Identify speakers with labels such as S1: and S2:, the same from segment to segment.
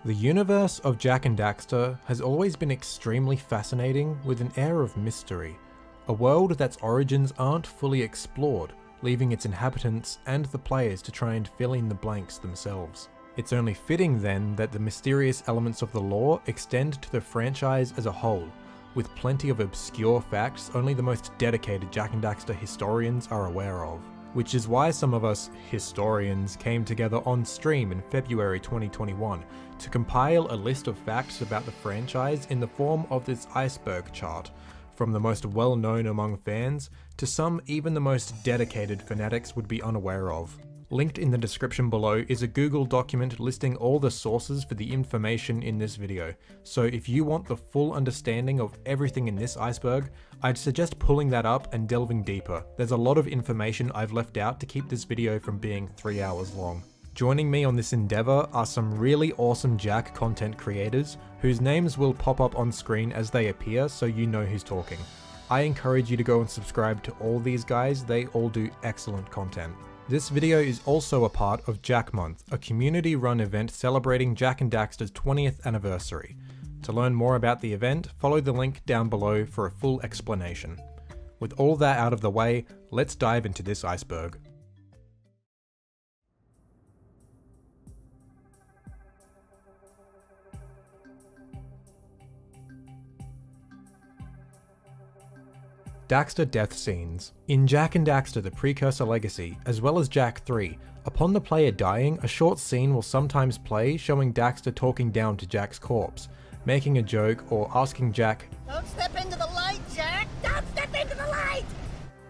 S1: The universe of Jak and Daxter has always been extremely fascinating with an air of mystery, a world that's origins aren't fully explored, leaving its inhabitants and the players to try and fill in the blanks themselves. It's only fitting then that the mysterious elements of the lore extend to the franchise as a whole, with plenty of obscure facts only the most dedicated Jak and Daxter historians are aware of. Which is why some of us historians came together on stream in February 2021 to compile a list of facts about the franchise in the form of this iceberg chart, from the most well-known among fans to some even the most dedicated fanatics would be unaware of. Linked in the description below is a Google document listing all the sources for the information in this video, so if you want the full understanding of everything in this iceberg, I'd suggest pulling that up and delving deeper. There's a lot of information I've left out to keep this video from being 3 hours long. Joining me on this endeavor are some really awesome Jak content creators, whose names will pop up on screen as they appear so you know who's talking. I encourage you to go and subscribe to all these guys, they all do excellent content. This video is also a part of Jak Month, a community-run event celebrating Jak and Daxter's 20th anniversary. To learn more about the event, follow the link down below for a full explanation. With all that out of the way, let's dive into this iceberg. Daxter death scenes. In Jak and Daxter the Precursor Legacy, as well as Jak 3, upon the player dying, a short scene will sometimes play showing Daxter talking down to Jak's corpse, making a joke or asking Jak,
S2: "Don't step into the light, Jak! Don't step into the light!"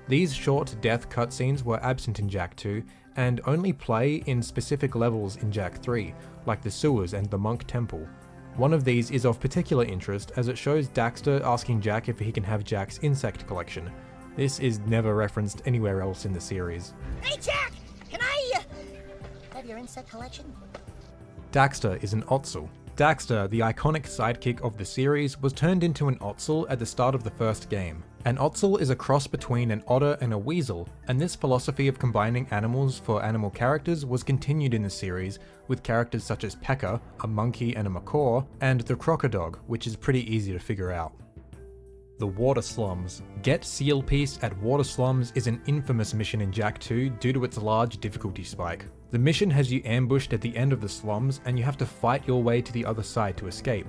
S1: These short death cutscenes were absent in Jak 2, and only play in specific levels in Jak 3, like the sewers and the monk temple. One of these is of particular interest as it shows Daxter asking Jak if he can have Jak's insect collection. This is never referenced anywhere else in the series.
S2: Hey, Jak! Can I have your insect collection?
S1: Daxter is an Ottsel. Daxter, the iconic sidekick of the series, was turned into an Ottsel at the start of the first game. An Ottsel is a cross between an otter and a weasel, and this philosophy of combining animals for animal characters was continued in the series, with characters such as Pekka, a monkey and a macaw, and the crocodog, which is pretty easy to figure out. The Water Slums. Get Seal Piece at Water Slums is an infamous mission in Jak 2 due to its large difficulty spike. The mission has you ambushed at the end of the slums and you have to fight your way to the other side to escape.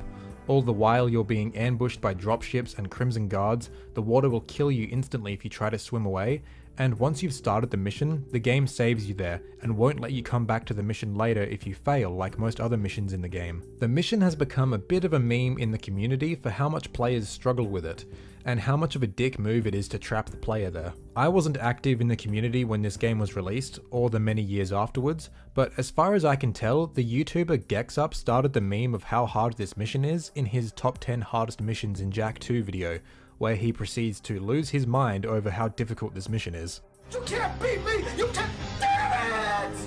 S1: All the while you're being ambushed by dropships and Crimson Guards, the water will kill you instantly if you try to swim away, and once you've started the mission, the game saves you there and won't let you come back to the mission later if you fail like most other missions in the game. The mission has become a bit of a meme in the community for how much players struggle with it, and how much of a dick move it is to trap the player there. I wasn't active in the community when this game was released, or the many years afterwards, but as far as I can tell, the YouTuber GexUp started the meme of how hard this mission is in his top 10 hardest missions in Jak 2 video, where he proceeds to lose his mind over how difficult this mission is.
S3: You can't beat me! You can... Damn it!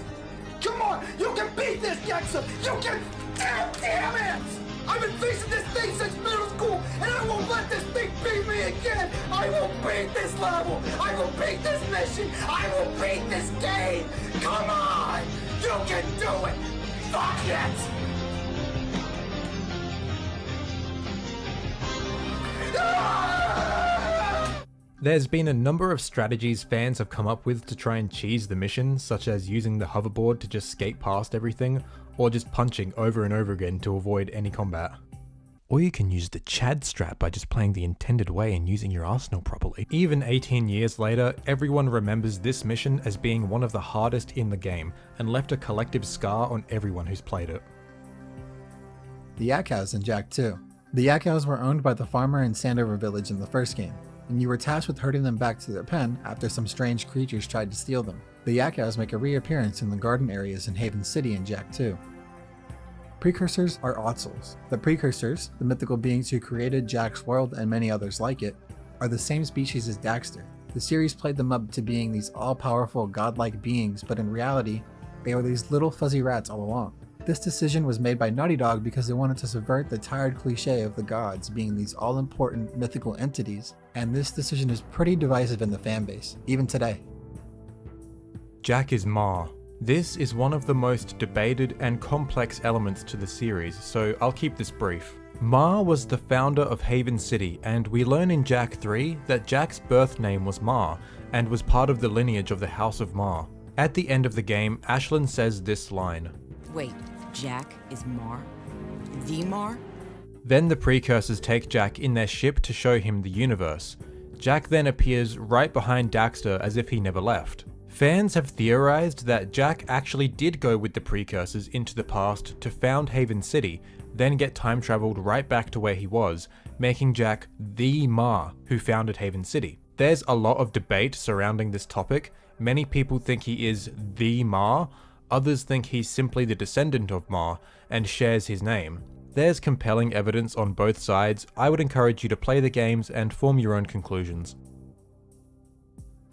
S3: Come on! You can beat this, GexUp! You can... Damn it! I've been facing this thing since middle school, and I won't let this thing beat me again! I will beat this level! I will beat this mission! I will beat this game! Come on! You can do it! Fuck it!
S1: There's been a number of strategies fans have come up with to try and cheese the mission, such as using the hoverboard to just skate past everything, or just punching over and over again to avoid any combat. Or you can use the Chad strap by just playing the intended way and using your arsenal properly. Even 18 years later, everyone remembers this mission as being one of the hardest in the game, and left a collective scar on everyone who's played it.
S4: The Yak Cows in Jak 2. The Yak Cows were owned by the farmer in Sandover Village in the first game, and you were tasked with herding them back to their pen after some strange creatures tried to steal them. The Yak Cows make a reappearance in the garden areas in Haven City in Jak 2. Precursors are Ottsels. The Precursors, the mythical beings who created Jak's world and many others like it, are the same species as Daxter. The series played them up to being these all-powerful, godlike beings, but in reality, they were these little fuzzy rats all along. This decision was made by Naughty Dog because they wanted to subvert the tired cliche of the gods being these all-important mythical entities, and this decision is pretty divisive in the fanbase, even today.
S1: Jak is Ma. This is one of the most debated and complex elements to the series, so I'll keep this brief. Ma was the founder of Haven City, and we learn in Jak 3 that Jack's birth name was Ma, and was part of the lineage of the House of Ma. At the end of the game, Ashlyn says this line.
S5: Wait, Jak is Mar? The Mar?
S1: Then the precursors take Jak in their ship to show him the universe. Jak then appears right behind Daxter as if he never left. Fans have theorized that Jak actually did go with the precursors into the past to found Haven City, then get time traveled right back to where he was, making Jak the Ma who founded Haven City. There's a lot of debate surrounding this topic. Many people think he is the Ma, others think he's simply the descendant of Ma and shares his name. There's compelling evidence on both sides. I would encourage you to play the games and form your own conclusions.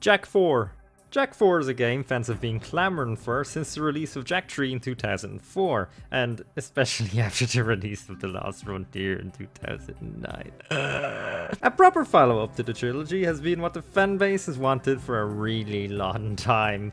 S6: Jak 4. Jak 4 is a game fans have been clamouring for since the release of Jak 3 in 2004, and especially after the release of The Lost Frontier in 2009. A proper follow-up to the trilogy has been what the fanbase has wanted for a really long time.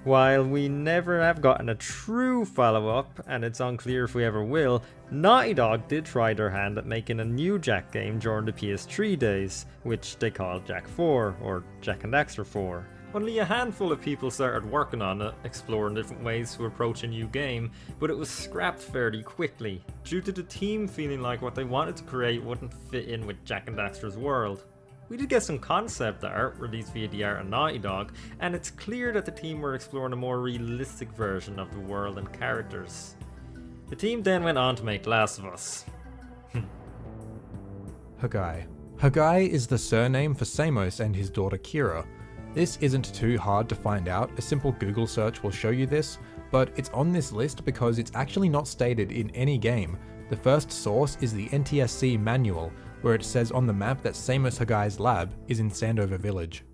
S6: While we never have gotten a true follow-up, and it's unclear if we ever will, Naughty Dog did try their hand at making a new Jak game during the PS3 days, which they called Jak 4, or Jak and Daxter 4. Only a handful of people started working on it, exploring different ways to approach a new game, but it was scrapped fairly quickly, due to the team feeling like what they wanted to create wouldn't fit in with Jak and Daxter's world. We did get some concept art released via the art of Naughty Dog, and it's clear that the team were exploring a more realistic version of the world and characters. The team then went on to make Last of Us.
S1: Hagai. Hagai is the surname for Samos and his daughter Kira. This isn't too hard to find out, a simple Google search will show you this, but it's on this list because it's actually not stated in any game. The first source is the NTSC manual, where it says on the map that Samos Hagai's lab is in Sandover Village.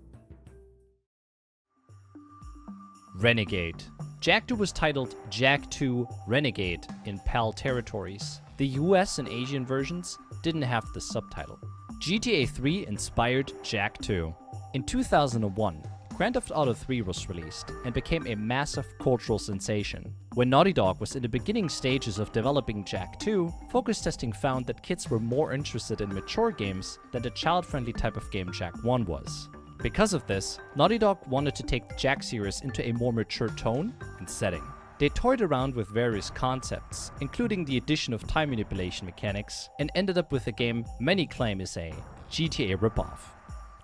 S7: Renegade. Jak 2 was titled Jak 2 Renegade in PAL territories. The US and Asian versions didn't have the subtitle. GTA 3 inspired Jak 2. In 2001, Grand Theft Auto 3 was released and became a massive cultural sensation. When Naughty Dog was in the beginning stages of developing Jak 2, focus testing found that kids were more interested in mature games than the child-friendly type of game Jak 1 was. Because of this, Naughty Dog wanted to take the Jak series into a more mature tone and setting. They toyed around with various concepts, including the addition of time manipulation mechanics, and ended up with a game many claim is a GTA ripoff.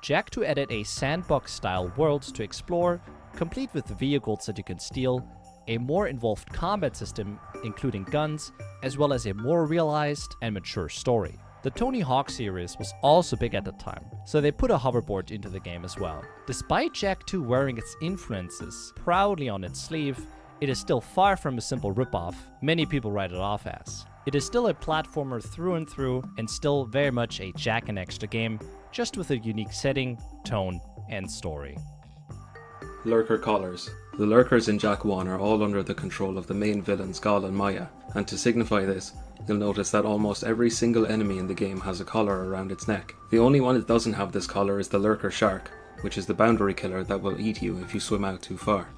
S7: Jak 2 added a sandbox-style world to explore, complete with vehicles that you can steal, a more involved combat system, including guns, as well as a more realized and mature story. The Tony Hawk series was also big at the time, so they put a hoverboard into the game as well. Despite Jak 2 wearing its influences proudly on its sleeve, it is still far from a simple ripoff many people write it off as. It is still a platformer through and through, and still very much a Jak and Daxter game, just with a unique setting, tone, and story.
S8: Lurker Collars. The lurkers in Jak 1 are all under the control of the main villains Gal and Maya, and to signify this, you'll notice that almost every single enemy in the game has a collar around its neck. The only one that doesn't have this collar is the Lurker Shark, which is the boundary killer that will eat you if you swim out too far.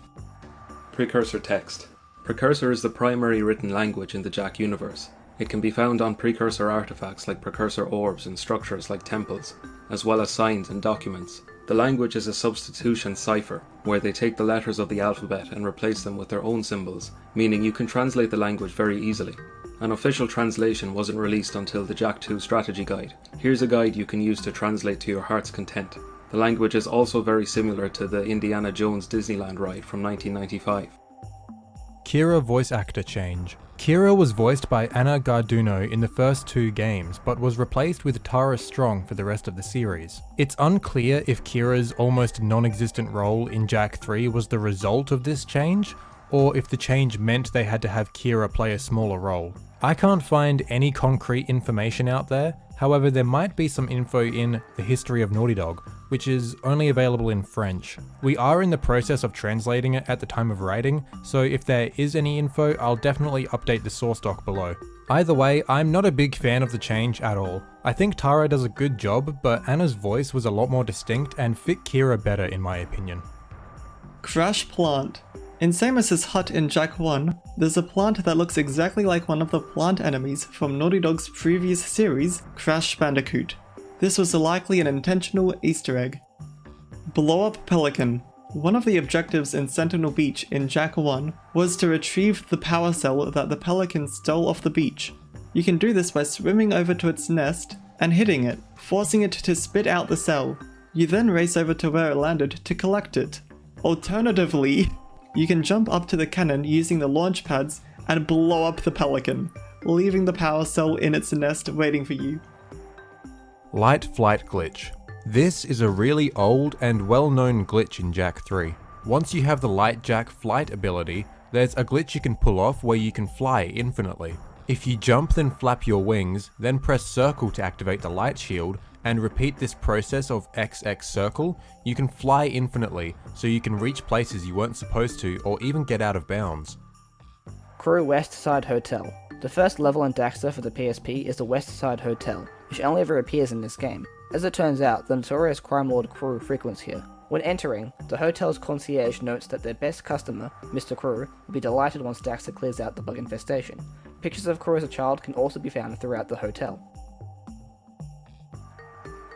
S8: Precursor text. Precursor is the primary written language in the Jak universe. It can be found on precursor artifacts like precursor orbs and structures like temples, as well as signs and documents. The language is a substitution cipher, where they take the letters of the alphabet and replace them with their own symbols, meaning you can translate the language very easily. An official translation wasn't released until the Jak 2 strategy guide. Here's a guide you can use to translate to your heart's content. The language is also very similar to the Indiana Jones Disneyland ride from 1995.
S1: Kira voice actor change. Kira was voiced by Anna Garduno in the first two games, but was replaced with Tara Strong for the rest of the series. It's unclear if Kira's almost non-existent role in Jak 3 was the result of this change, or if the change meant they had to have Kira play a smaller role. I can't find any concrete information out there, however there might be some info in The History of Naughty Dog, which is only available in French. We are in the process of translating it at the time of writing, so if there is any info, I'll definitely update the source doc below. Either way, I'm not a big fan of the change at all. I think Tara does a good job, but Anna's voice was a lot more distinct and fit Kira better in my opinion.
S9: Crash Plant. In Samus's hut in Jak 1, there's a plant that looks exactly like one of the plant enemies from Naughty Dog's previous series, Crash Bandicoot. This was likely an intentional Easter egg. Blow up Pelican. One of the objectives in Sentinel Beach in Jak 1 was to retrieve the Powercell that the Pelican stole off the beach. You can do this by swimming over to its nest and hitting it, forcing it to spit out the cell. You then race over to where it landed to collect it. Alternatively, you can jump up to the cannon using the launch pads and blow up the Pelican, leaving the Powercell in its nest waiting for you.
S1: Light Flight Glitch. This is a really old and well-known glitch in Jak 3. Once you have the Light Jak flight ability, there's a glitch you can pull off where you can fly infinitely. If you jump then flap your wings, then press circle to activate the light shield, and repeat this process of XX circle, you can fly infinitely, so you can reach places you weren't supposed to or even get out of bounds.
S10: Crew West Side Hotel. The first level in Daxter for the PSP is the West Side Hotel, which only ever appears in this game. As it turns out, the notorious crime lord Crew frequents here. When entering, the hotel's concierge notes that their best customer, Mr. Crew, will be delighted once Daxter clears out the bug infestation. Pictures of Crew as a child can also be found throughout the hotel.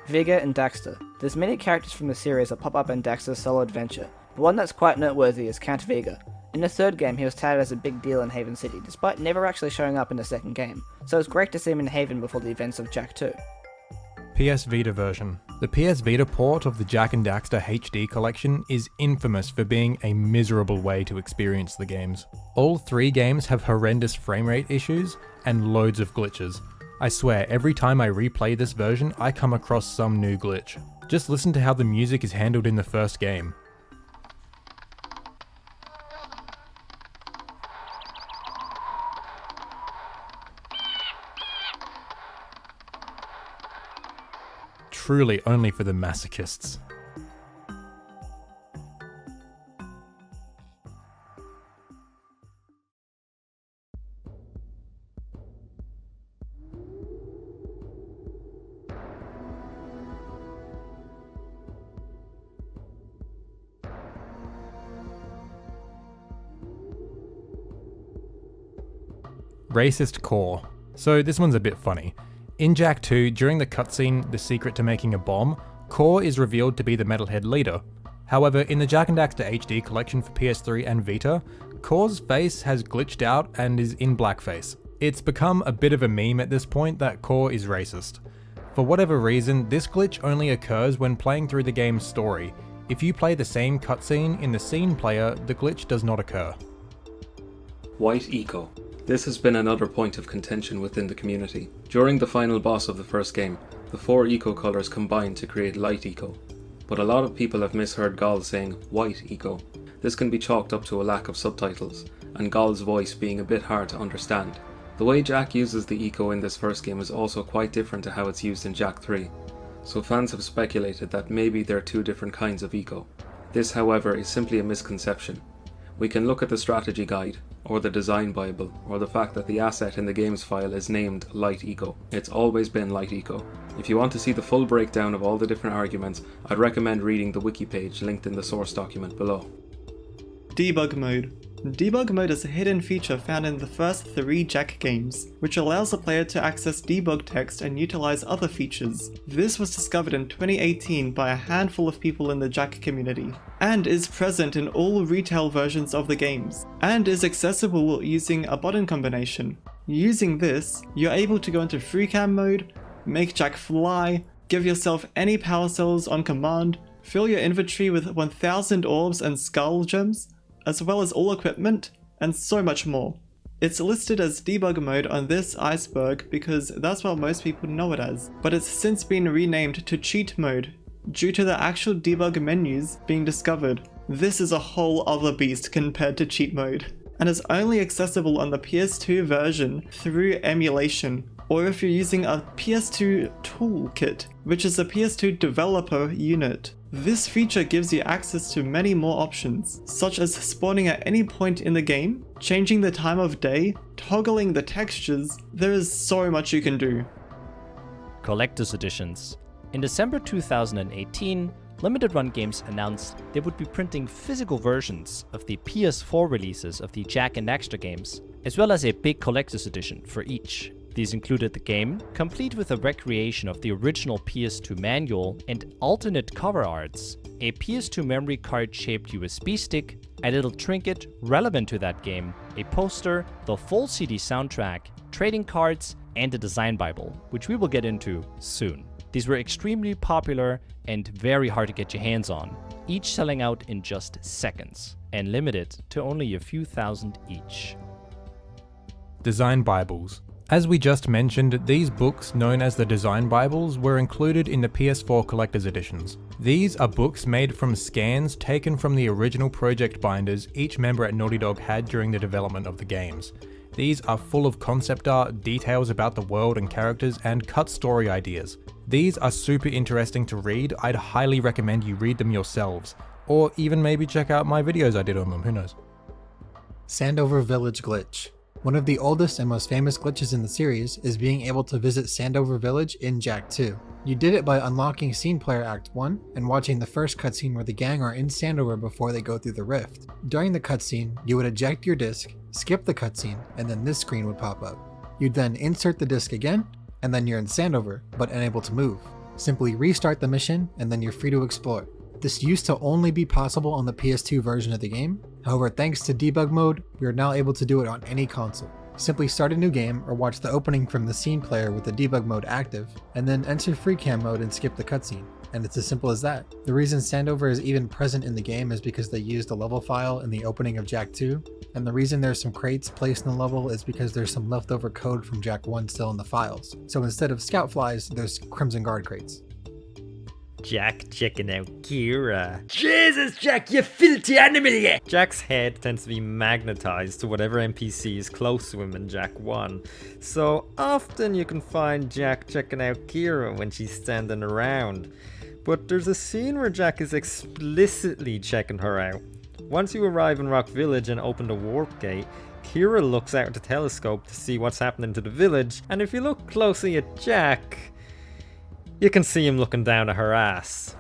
S10: Vigor and Daxter. There's many characters from the series that pop up in Daxter's solo adventure, but one that's quite noteworthy is Count Vigor. In the third game he was touted as a big deal in Haven City, despite never actually showing up in the second game, so it's great to see him in Haven before the events of Jak 2.
S1: PS Vita version. The PS Vita port of the Jak and Daxter HD collection is infamous for being a miserable way to experience the games. All three games have horrendous framerate issues and loads of glitches. I swear, every time I replay this version, I come across some new glitch. Just listen to how the music is handled in the first game. Truly only for the masochists. Racist core. So this one's a bit funny. In Jak 2, during the cutscene The Secret to Making a Bomb, Core is revealed to be the metalhead leader. However, in the Jak and Daxter HD collection for PS3 and Vita, Core's face has glitched out and is in blackface. It's become a bit of a meme at this point that Core is racist. For whatever reason, this glitch only occurs when playing through the game's story. If you play the same cutscene in the scene player, the glitch does not occur.
S8: White Eco. This has been another point of contention within the community. During the final boss of the first game, the four eco colours combined to create light eco. But a lot of people have misheard Gall saying white eco. This can be chalked up to a lack of subtitles, and Gall's voice being a bit hard to understand. The way Jak uses the eco in this first game is also quite different to how it's used in Jak 3, so fans have speculated that maybe there are two different kinds of eco. This, however, is simply a misconception. We can look at the strategy guide, or the design bible, or the fact that the asset in the games file is named Light Eco. It's always been Light Eco. If you want to see the full breakdown of all the different arguments, I'd recommend reading the wiki page linked in the source document below.
S9: Debug mode. Debug mode is a hidden feature found in the first 3 Jak games, which allows the player to access debug text and utilize other features. This was discovered in 2018 by a handful of people in the Jak community, and is present in all retail versions of the games, and is accessible using a button combination. Using this, you're able to go into free cam mode, make Jak fly, give yourself any power cells on command, fill your inventory with 1000 orbs and skull gems, as well as all equipment, and so much more. It's listed as debug mode on this iceberg because that's what most people know it as, but it's since been renamed to cheat mode due to the actual debug menus being discovered. This is a whole other beast compared to cheat mode, and is only accessible on the PS2 version through emulation, or if you're using a PS2 toolkit, which is a PS2 developer unit. This feature gives you access to many more options, such as spawning at any point in the game, changing the time of day, toggling the textures. There is so much you can do.
S7: Collector's Editions. In December 2018, Limited Run Games announced they would be printing physical versions of the PS4 releases of the Jak and Daxter games, as well as a big collector's edition for each. These included the game, complete with a recreation of the original PS2 manual and alternate cover arts, a PS2 memory card-shaped USB stick, a little trinket relevant to that game, a poster, the full CD soundtrack, trading cards, and a design bible, which we will get into soon. These were extremely popular and very hard to get your hands on, each selling out in just seconds, and limited to only a few thousand each.
S1: Design Bibles. As we just mentioned, these books, known as the Design Bibles, were included in the PS4 Collector's Editions. These are books made from scans taken from the original project binders each member at Naughty Dog had during the development of the games. These are full of concept art, details about the world and characters, and cut story ideas. These are super interesting to read. I'd highly recommend you read them yourselves, or even maybe check out my videos I did on them, who knows.
S4: Sandover Village Glitch. One of the oldest and most famous glitches in the series is being able to visit Sandover Village in Jak 2. You did it by unlocking Scene Player Act 1 and watching the first cutscene where the gang are in Sandover before they go through the rift. During the cutscene, you would eject your disc, skip the cutscene, and then this screen would pop up. You'd then insert the disc again, and then you're in Sandover, but unable to move. Simply restart the mission, and then you're free to explore. This used to only be possible on the PS2 version of the game. However, thanks to debug mode, we are now able to do it on any console. Simply start a new game or watch the opening from the scene player with the debug mode active, and then enter free cam mode and skip the cutscene. And it's as simple as that. The reason Sandover is even present in the game is because they used a level file in the opening of Jak 2, and the reason there's some crates placed in the level is because there's some leftover code from Jak 1 still in the files. So instead of scout flies, there's Crimson Guard crates.
S6: Jak checking out Kira. Jesus, Jak, you filthy animal! Jak's head tends to be magnetized to whatever NPC is close to him in Jak 1. So often you can find Jak checking out Kira when she's standing around. But there's a scene where Jak is explicitly checking her out. Once you arrive in Rock Village and open the warp gate, Kira looks out the telescope to see what's happening to the village, and if you look closely at Jak, you can see him looking down at her ass.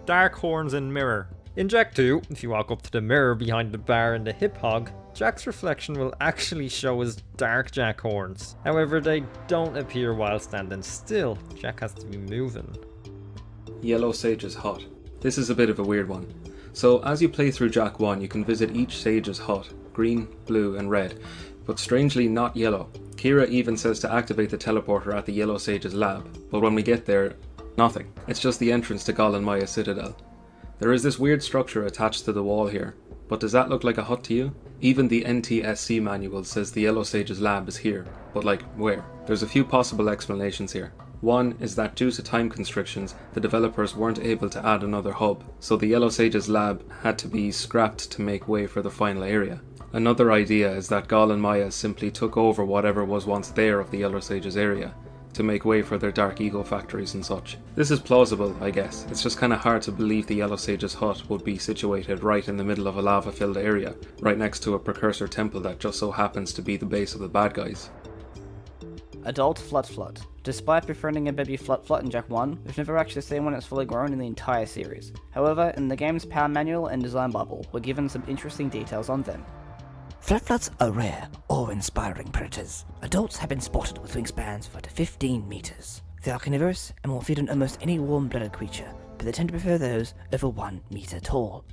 S6: Dark horns and mirror. In Jak 2, if you walk up to the mirror behind the bar in the hip hog, Jak's reflection will actually show his dark Jak horns. However, they don't appear while standing still. Jak has to be moving.
S8: Yellow Sage's hut. This is a bit of a weird one. So as you play through Jak 1, you can visit each Sage's hut, green, blue and red, but strangely not yellow. Kira even says to activate the teleporter at the Yellow Sage's lab, but when we get there, nothing. It's just the entrance to Gol and Maya's citadel. There is this weird structure attached to the wall here, but does that look like a hut to you? Even the NTSC manual says the Yellow Sage's lab is here, but like, where? There's a few possible explanations here. One is that due to time constrictions, the developers weren't able to add another hub, so the Yellow Sage's lab had to be scrapped to make way for the final area. Another idea is that Gol and Maya simply took over whatever was once there of the Yellow Sage's area, to make way for their Dark Ego factories and such. This is plausible, I guess. It's just kinda hard to believe the Yellow Sage's hut would be situated right in the middle of a lava-filled area, right next to a precursor temple that just so happens to be the base of the bad guys.
S10: Adult Flut. Despite befriending a baby Flut in Jak 1, we've never actually seen one that's fully grown in the entire series. However, in the game's power manual and design bible, we're given some interesting details on them.
S2: Fluts are rare, awe-inspiring predators. Adults have been spotted with wingspans of up to 15 meters. They are carnivorous and will feed on almost any warm-blooded creature, but they tend to prefer those over 1 meter tall.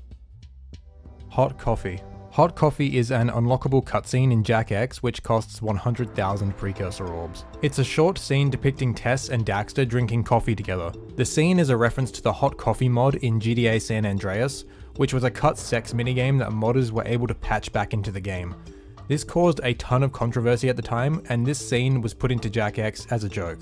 S1: Hot Coffee. Hot Coffee is an unlockable cutscene in Jak X which costs 100,000 precursor orbs. It's a short scene depicting Tess and Daxter drinking coffee together. The scene is a reference to the Hot Coffee mod in GTA San Andreas, which was a cut sex minigame that modders were able to patch back into the game. This caused a ton of controversy at the time, and this scene was put into Jak X as a joke.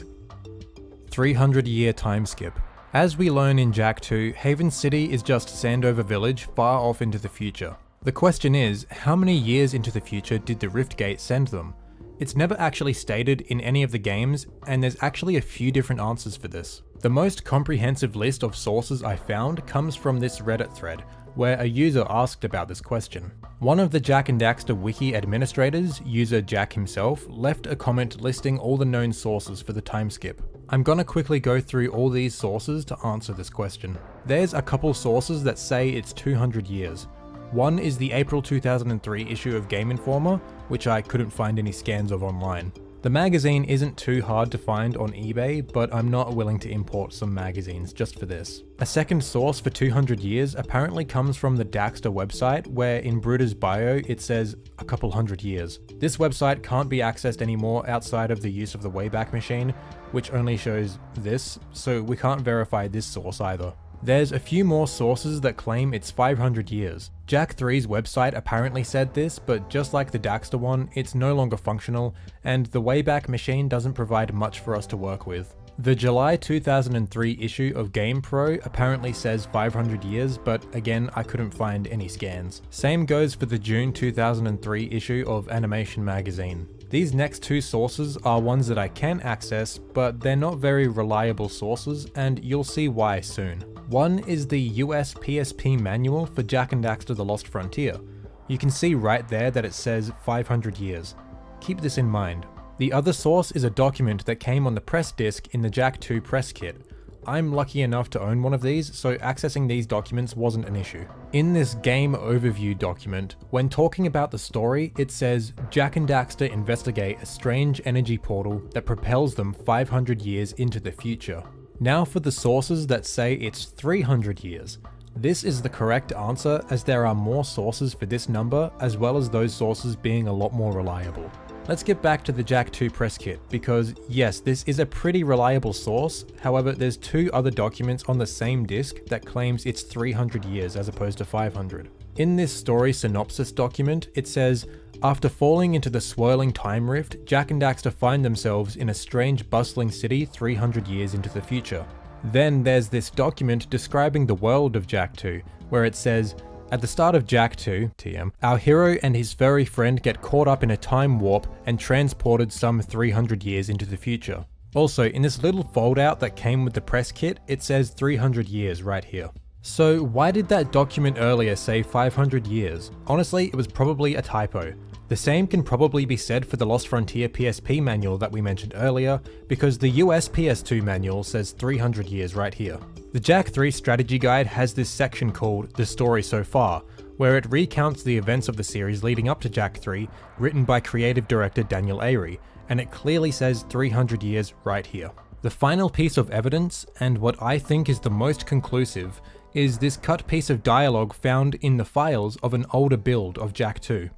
S1: 300-year time skip. As we learn in Jak 2, Haven City is just Sandover Village far off into the future. The question is, how many years into the future did the Rift Gate send them? It's never actually stated in any of the games, and there's actually a few different answers for this. The most comprehensive list of sources I found comes from this Reddit thread, where a user asked about this question. One of the Jak and Daxter wiki administrators, user Jak himself, left a comment listing all the known sources for the time skip. I'm gonna quickly go through all these sources to answer this question. There's a couple sources that say it's 200 years. One is the April 2003 issue of Game Informer, which I couldn't find any scans of online. The magazine isn't too hard to find on eBay, but I'm not willing to import some magazines just for this. A second source for 200 years apparently comes from the Daxter website, where in Bruder's bio it says a couple hundred years. This website can't be accessed anymore outside of the use of the Wayback Machine, which only shows this, so we can't verify this source either. There's a few more sources that claim it's 500 years. Jak 3's website apparently said this, but just like the Daxter one, it's no longer functional, and the Wayback Machine doesn't provide much for us to work with. The July 2003 issue of GamePro apparently says 500 years, but again, I couldn't find any scans. Same goes for the June 2003 issue of Animation Magazine. These next two sources are ones that I can access, but they're not very reliable sources, and you'll see why soon. One is the US PSP manual for Jak and Daxter The Lost Frontier. You can see right there that it says 500 years. Keep this in mind. The other source is a document that came on the press disc in the Jak 2 press kit. I'm lucky enough to own one of these, so accessing these documents wasn't an issue. In this game overview document, when talking about the story, it says Jak and Daxter investigate a strange energy portal that propels them 500 years into the future. Now for the sources that say it's 300 years. This is the correct answer, as there are more sources for this number, as well as those sources being a lot more reliable. Let's get back to the Jak 2 press kit, because yes, this is a pretty reliable source. However, there's two other documents on the same disc that claims it's 300 years as opposed to 500. In this story synopsis document, it says, after falling into the swirling time rift, Jak and Daxter find themselves in a strange bustling city 300 years into the future. Then there's this document describing the world of Jak 2, where it says, at the start of Jak 2, TM, our hero and his furry friend get caught up in a time warp and transported some 300 years into the future. Also, in this little foldout that came with the press kit, it says 300 years right here. So why did that document earlier say 500 years? Honestly, it was probably a typo. The same can probably be said for the Lost Frontier PSP manual that we mentioned earlier, because the US PS2 manual says 300 years right here. The Jak 3 strategy guide has this section called The Story So Far, where it recounts the events of the series leading up to Jak 3, written by creative director Daniel Ayre, and it clearly says 300 years right here. The final piece of evidence, and what I think is the most conclusive, is this cut piece of dialogue found in the files of an older build of Jak 2.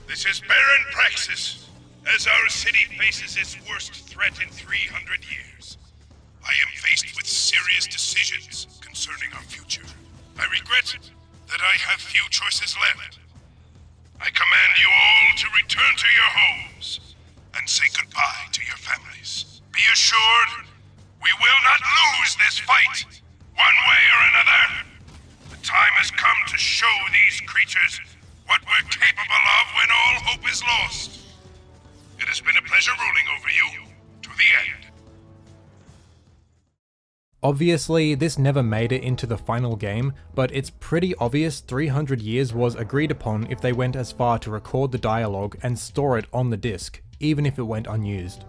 S11: This is Baron Praxis, as our city faces its worst threat in 300 years. I am faced with serious decisions concerning our future. I regret that I have few choices left. I command you all to return to your homes and say goodbye to your families. Be assured, we will not lose this fight, one way or another. The time has come to show these creatures what we're capable of when all hope is lost. It has been a pleasure ruling over you to the end.
S1: Obviously, this never made it into the final game, but it's pretty obvious 300 years was agreed upon if they went as far to record the dialogue and store it on the disc, even if it went unused.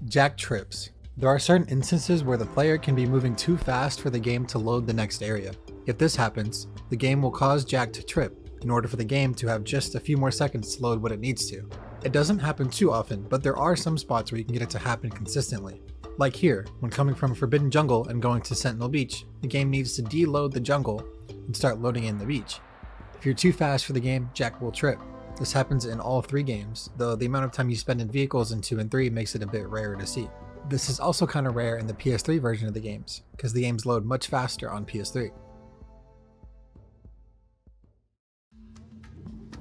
S4: Jak trips. There are certain instances where the player can be moving too fast for the game to load the next area. If this happens, the game will cause Jak to trip, in order for the game to have just a few more seconds to load what it needs to. It doesn't happen too often, but there are some spots where you can get it to happen consistently. Like here, when coming from Forbidden Jungle and going to Sentinel Beach, the game needs to deload the jungle and start loading in the beach. If you're too fast for the game, Jak will trip. This happens in all three games, though the amount of time you spend in vehicles in 2 and 3 makes it a bit rarer to see. This is also kind of rare in the PS3 version of the games, because the games load much faster on PS3.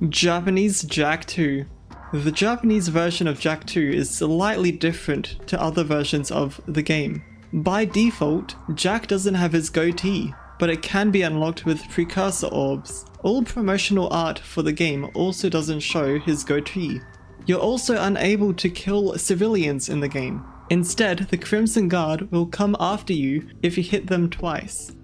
S9: Japanese Jak 2. The Japanese version of Jak 2 is slightly different to other versions of the game. By default, Jak doesn't have his goatee, but it can be unlocked with precursor orbs. All promotional art for the game also doesn't show his goatee. You're also unable to kill civilians in the game. Instead, the Crimson Guard will come after you if you hit them twice.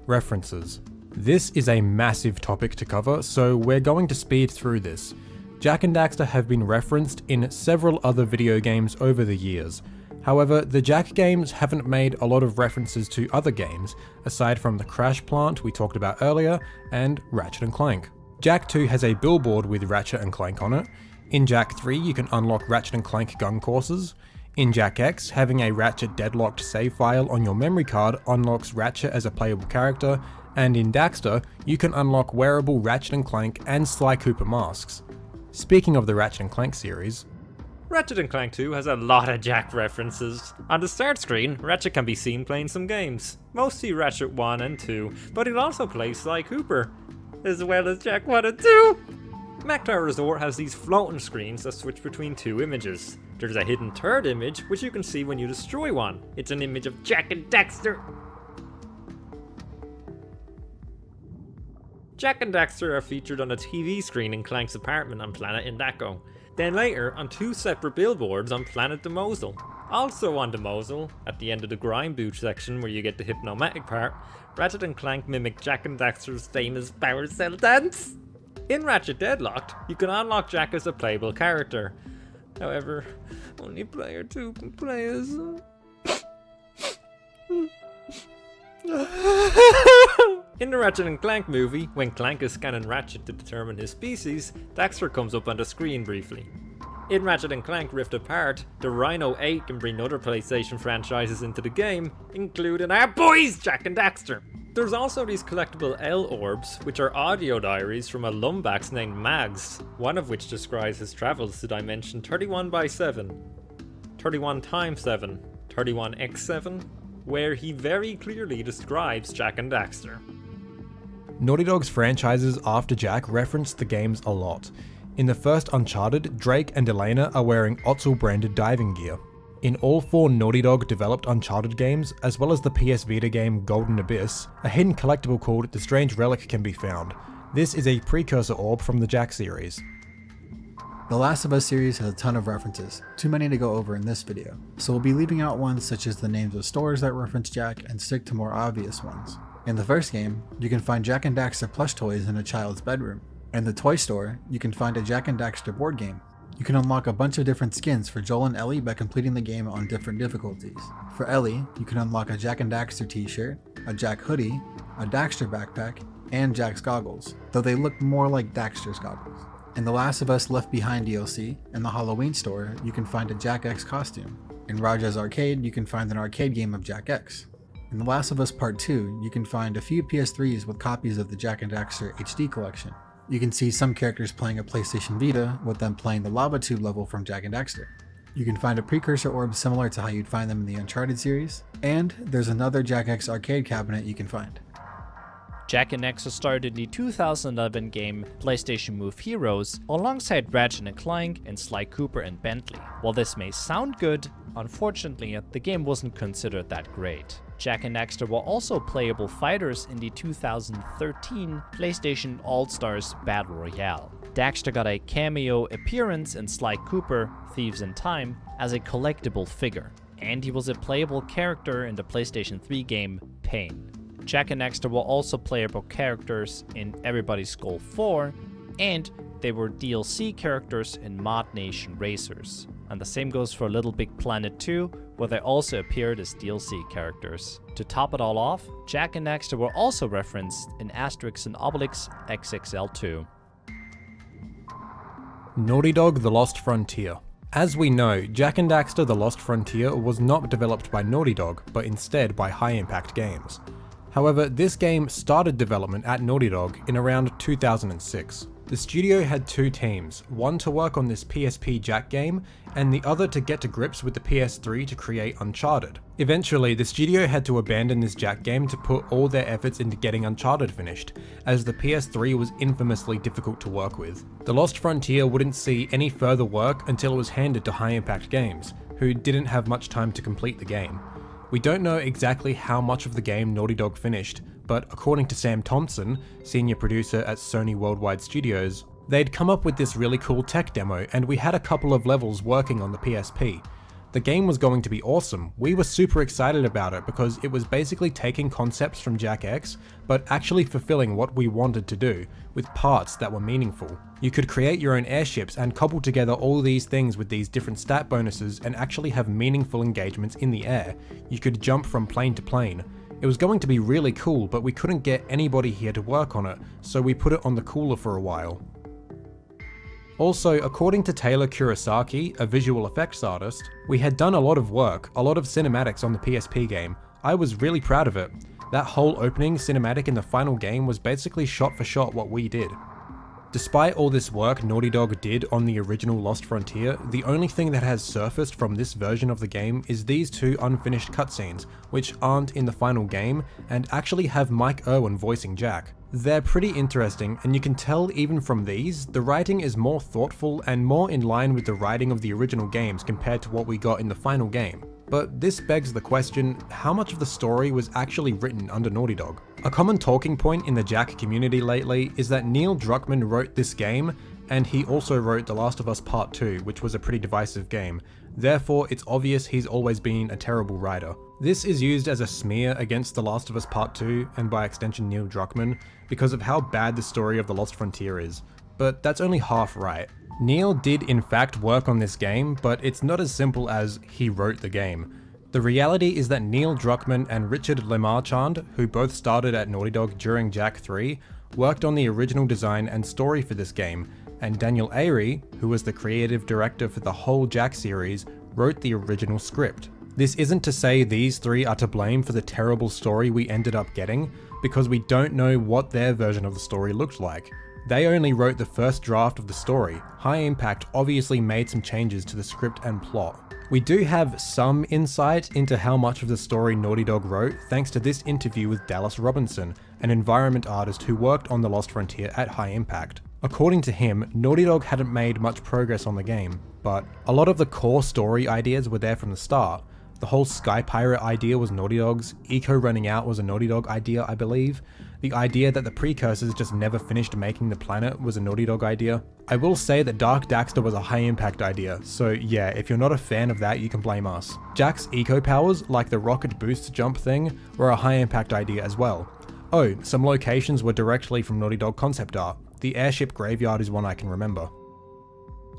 S1: References. This is a massive topic to cover, so we're going to speed through this. Jak and Daxter have been referenced in several other video games over the years. However, the Jak games haven't made a lot of references to other games, aside from the Crash Plant we talked about earlier, and Ratchet & Clank. Jak 2 has a billboard with Ratchet & Clank on it. In Jak 3 you can unlock Ratchet & Clank gun courses. In Jak X, having a Ratchet deadlocked save file on your memory card unlocks Ratchet as a playable character, and in Daxter, you can unlock wearable Ratchet & Clank and Sly Cooper masks. Speaking of the Ratchet & Clank series,
S6: Ratchet & Clank 2 has a lot of Jak references. On the start screen, Ratchet can be seen playing some games, mostly Ratchet 1 and 2, but he'll also play Sly Cooper, as well as Jak 1 and 2! Mac Tower Resort has these floating screens that switch between two images. There's a hidden third image, which you can see when you destroy one. It's an image of Jak and Daxter. Jak and Daxter are featured on a TV screen in Clank's apartment on Planet Indako. Then later, on two separate billboards on Planet Demoiselle. Also on Demoiselle, at the end of the Grind Boot section where you get the hypnomatic part, Ratchet and Clank mimic Jak and Daxter's famous Powercell dance. In Ratchet Deadlocked, you can unlock Jak as a playable character. However, only player 2 can play as... In the Ratchet & Clank movie, when Clank is scanning Ratchet to determine his species, Daxter comes up on the screen briefly. In Ratchet & Clank Rift Apart, the Rhino 8 can bring other PlayStation franchises into the game, including our boys Jak and Daxter. There's also these collectible L orbs, which are audio diaries from a Lumbax named Mags, one of which describes his travels to dimension 31x7, 31x7, 31x7, where he very clearly describes Jak and Daxter.
S1: Naughty Dog's franchises after Jak referenced the games a lot. In the first Uncharted, Drake and Elena are wearing Otzel branded diving gear. In all 4 Naughty Dog developed Uncharted games, as well as the PS Vita game Golden Abyss, a hidden collectible called The Strange Relic can be found. This is a precursor orb from the Jak series.
S4: The Last of Us series has a ton of references, too many to go over in this video, so we'll be leaving out ones such as the names of stores that reference Jak and stick to more obvious ones. In the first game, you can find Jak and Daxter plush toys in a child's bedroom. In the toy store, you can find a Jak and Daxter board game. You can unlock a bunch of different skins for Joel and Ellie by completing the game on different difficulties. For Ellie, you can unlock a Jak and Daxter t-shirt, a Jak hoodie, a Daxter backpack, and Jak's goggles, though they look more like Daxter's goggles. In the Last of Us Left Behind DLC, in the Halloween store, you can find a Jak X costume. In Raja's Arcade, you can find an arcade game of Jak X. In The Last of Us Part 2, you can find a few PS3s with copies of the Jak and Daxter HD collection. You can see some characters playing a PlayStation Vita, with them playing the lava tube level from Jak and Daxter. You can find a precursor orb similar to how you'd find them in the Uncharted series, and there's another Jak X arcade cabinet you can find.
S7: Jak and Daxter starred in the 2011 game PlayStation Move Heroes alongside Ratchet and Clank and Sly Cooper and Bentley. While this may sound good, unfortunately the game wasn't considered that great. Jak and Daxter were also playable fighters in the 2013 PlayStation All-Stars Battle Royale. Daxter got a cameo appearance in Sly Cooper Thieves in Time as a collectible figure, and he was a playable character in the PlayStation 3 game Pain. Jak and Daxter were also playable characters in Everybody's Goal 4, and they were DLC characters in Mod Nation Racers. And the same goes for Little Big Planet 2, where they also appeared as DLC characters. To top it all off, Jak and Daxter were also referenced in Asterix and Obelix XXL2.
S1: Naughty Dog: The Lost Frontier. As we know, Jak and Daxter: The Lost Frontier was not developed by Naughty Dog, but instead by High Impact Games. However, this game started development at Naughty Dog in around 2006. The studio had 2 teams, one to work on this PSP Jak game, and the other to get to grips with the PS3 to create Uncharted. Eventually, the studio had to abandon this Jak game to put all their efforts into getting Uncharted finished, as the PS3 was infamously difficult to work with. The Lost Frontier wouldn't see any further work until it was handed to High Impact Games, who didn't have much time to complete the game. We don't know exactly how much of the game Naughty Dog finished, but according to Sam Thompson, senior producer at Sony Worldwide Studios, they'd come up with this really cool tech demo and we had a couple of levels working on the PSP. The game was going to be awesome. We were super excited about it because it was basically taking concepts from Jak X, but actually fulfilling what we wanted to do, with parts that were meaningful. You could create your own airships and cobble together all these things with these different stat bonuses and actually have meaningful engagements in the air. You could jump from plane to plane. It was going to be really cool, but we couldn't get anybody here to work on it, so we put it on the cooler for a while. Also, according to Taylor Kurosaki, a visual effects artist, we had done a lot of work, a lot of cinematics on the PSP game. I was really proud of it. That whole opening cinematic in the final game was basically shot for shot what we did. Despite all this work Naughty Dog did on the original Lost Frontier, the only thing that has surfaced from this version of the game is these 2 unfinished cutscenes, which aren't in the final game and actually have Mike Irwin voicing Jak. They're pretty interesting, and you can tell even from these, the writing is more thoughtful and more in line with the writing of the original games compared to what we got in the final game. But this begs the question, how much of the story was actually written under Naughty Dog? A common talking point in the Jak community lately is that Neil Druckmann wrote this game, and he also wrote The Last of Us Part 2, which was a pretty divisive game. Therefore, it's obvious he's always been a terrible writer. This is used as a smear against The Last of Us Part 2, and by extension Neil Druckmann, because of how bad the story of The Lost Frontier is. But that's only half right. Neil did in fact work on this game, but it's not as simple as he wrote the game. The reality is that Neil Druckmann and Richard Lemarchand, who both started at Naughty Dog during Jak 3, worked on the original design and story for this game, and Daniel Ayre, who was the creative director for the whole Jak series, wrote the original script. This isn't to say these 3 are to blame for the terrible story we ended up getting, because we don't know what their version of the story looked like. They only wrote the first draft of the story. High Impact obviously made some changes to the script and plot. We do have some insight into how much of the story Naughty Dog wrote thanks to this interview with Dallas Robinson, an environment artist who worked on The Lost Frontier at High Impact. According to him, Naughty Dog hadn't made much progress on the game, but a lot of the core story ideas were there from the start. The whole Sky Pirate idea was Naughty Dog's, Eco running out was a Naughty Dog idea, I believe. The idea that the precursors just never finished making the planet was a Naughty Dog idea. I will say that Dark Daxter was a High Impact idea, so yeah, if you're not a fan of that, you can blame us. Jak's eco powers, like the rocket boost jump thing, were a High Impact idea as well. Oh, some locations were directly from Naughty Dog concept art. The airship graveyard is one I can remember.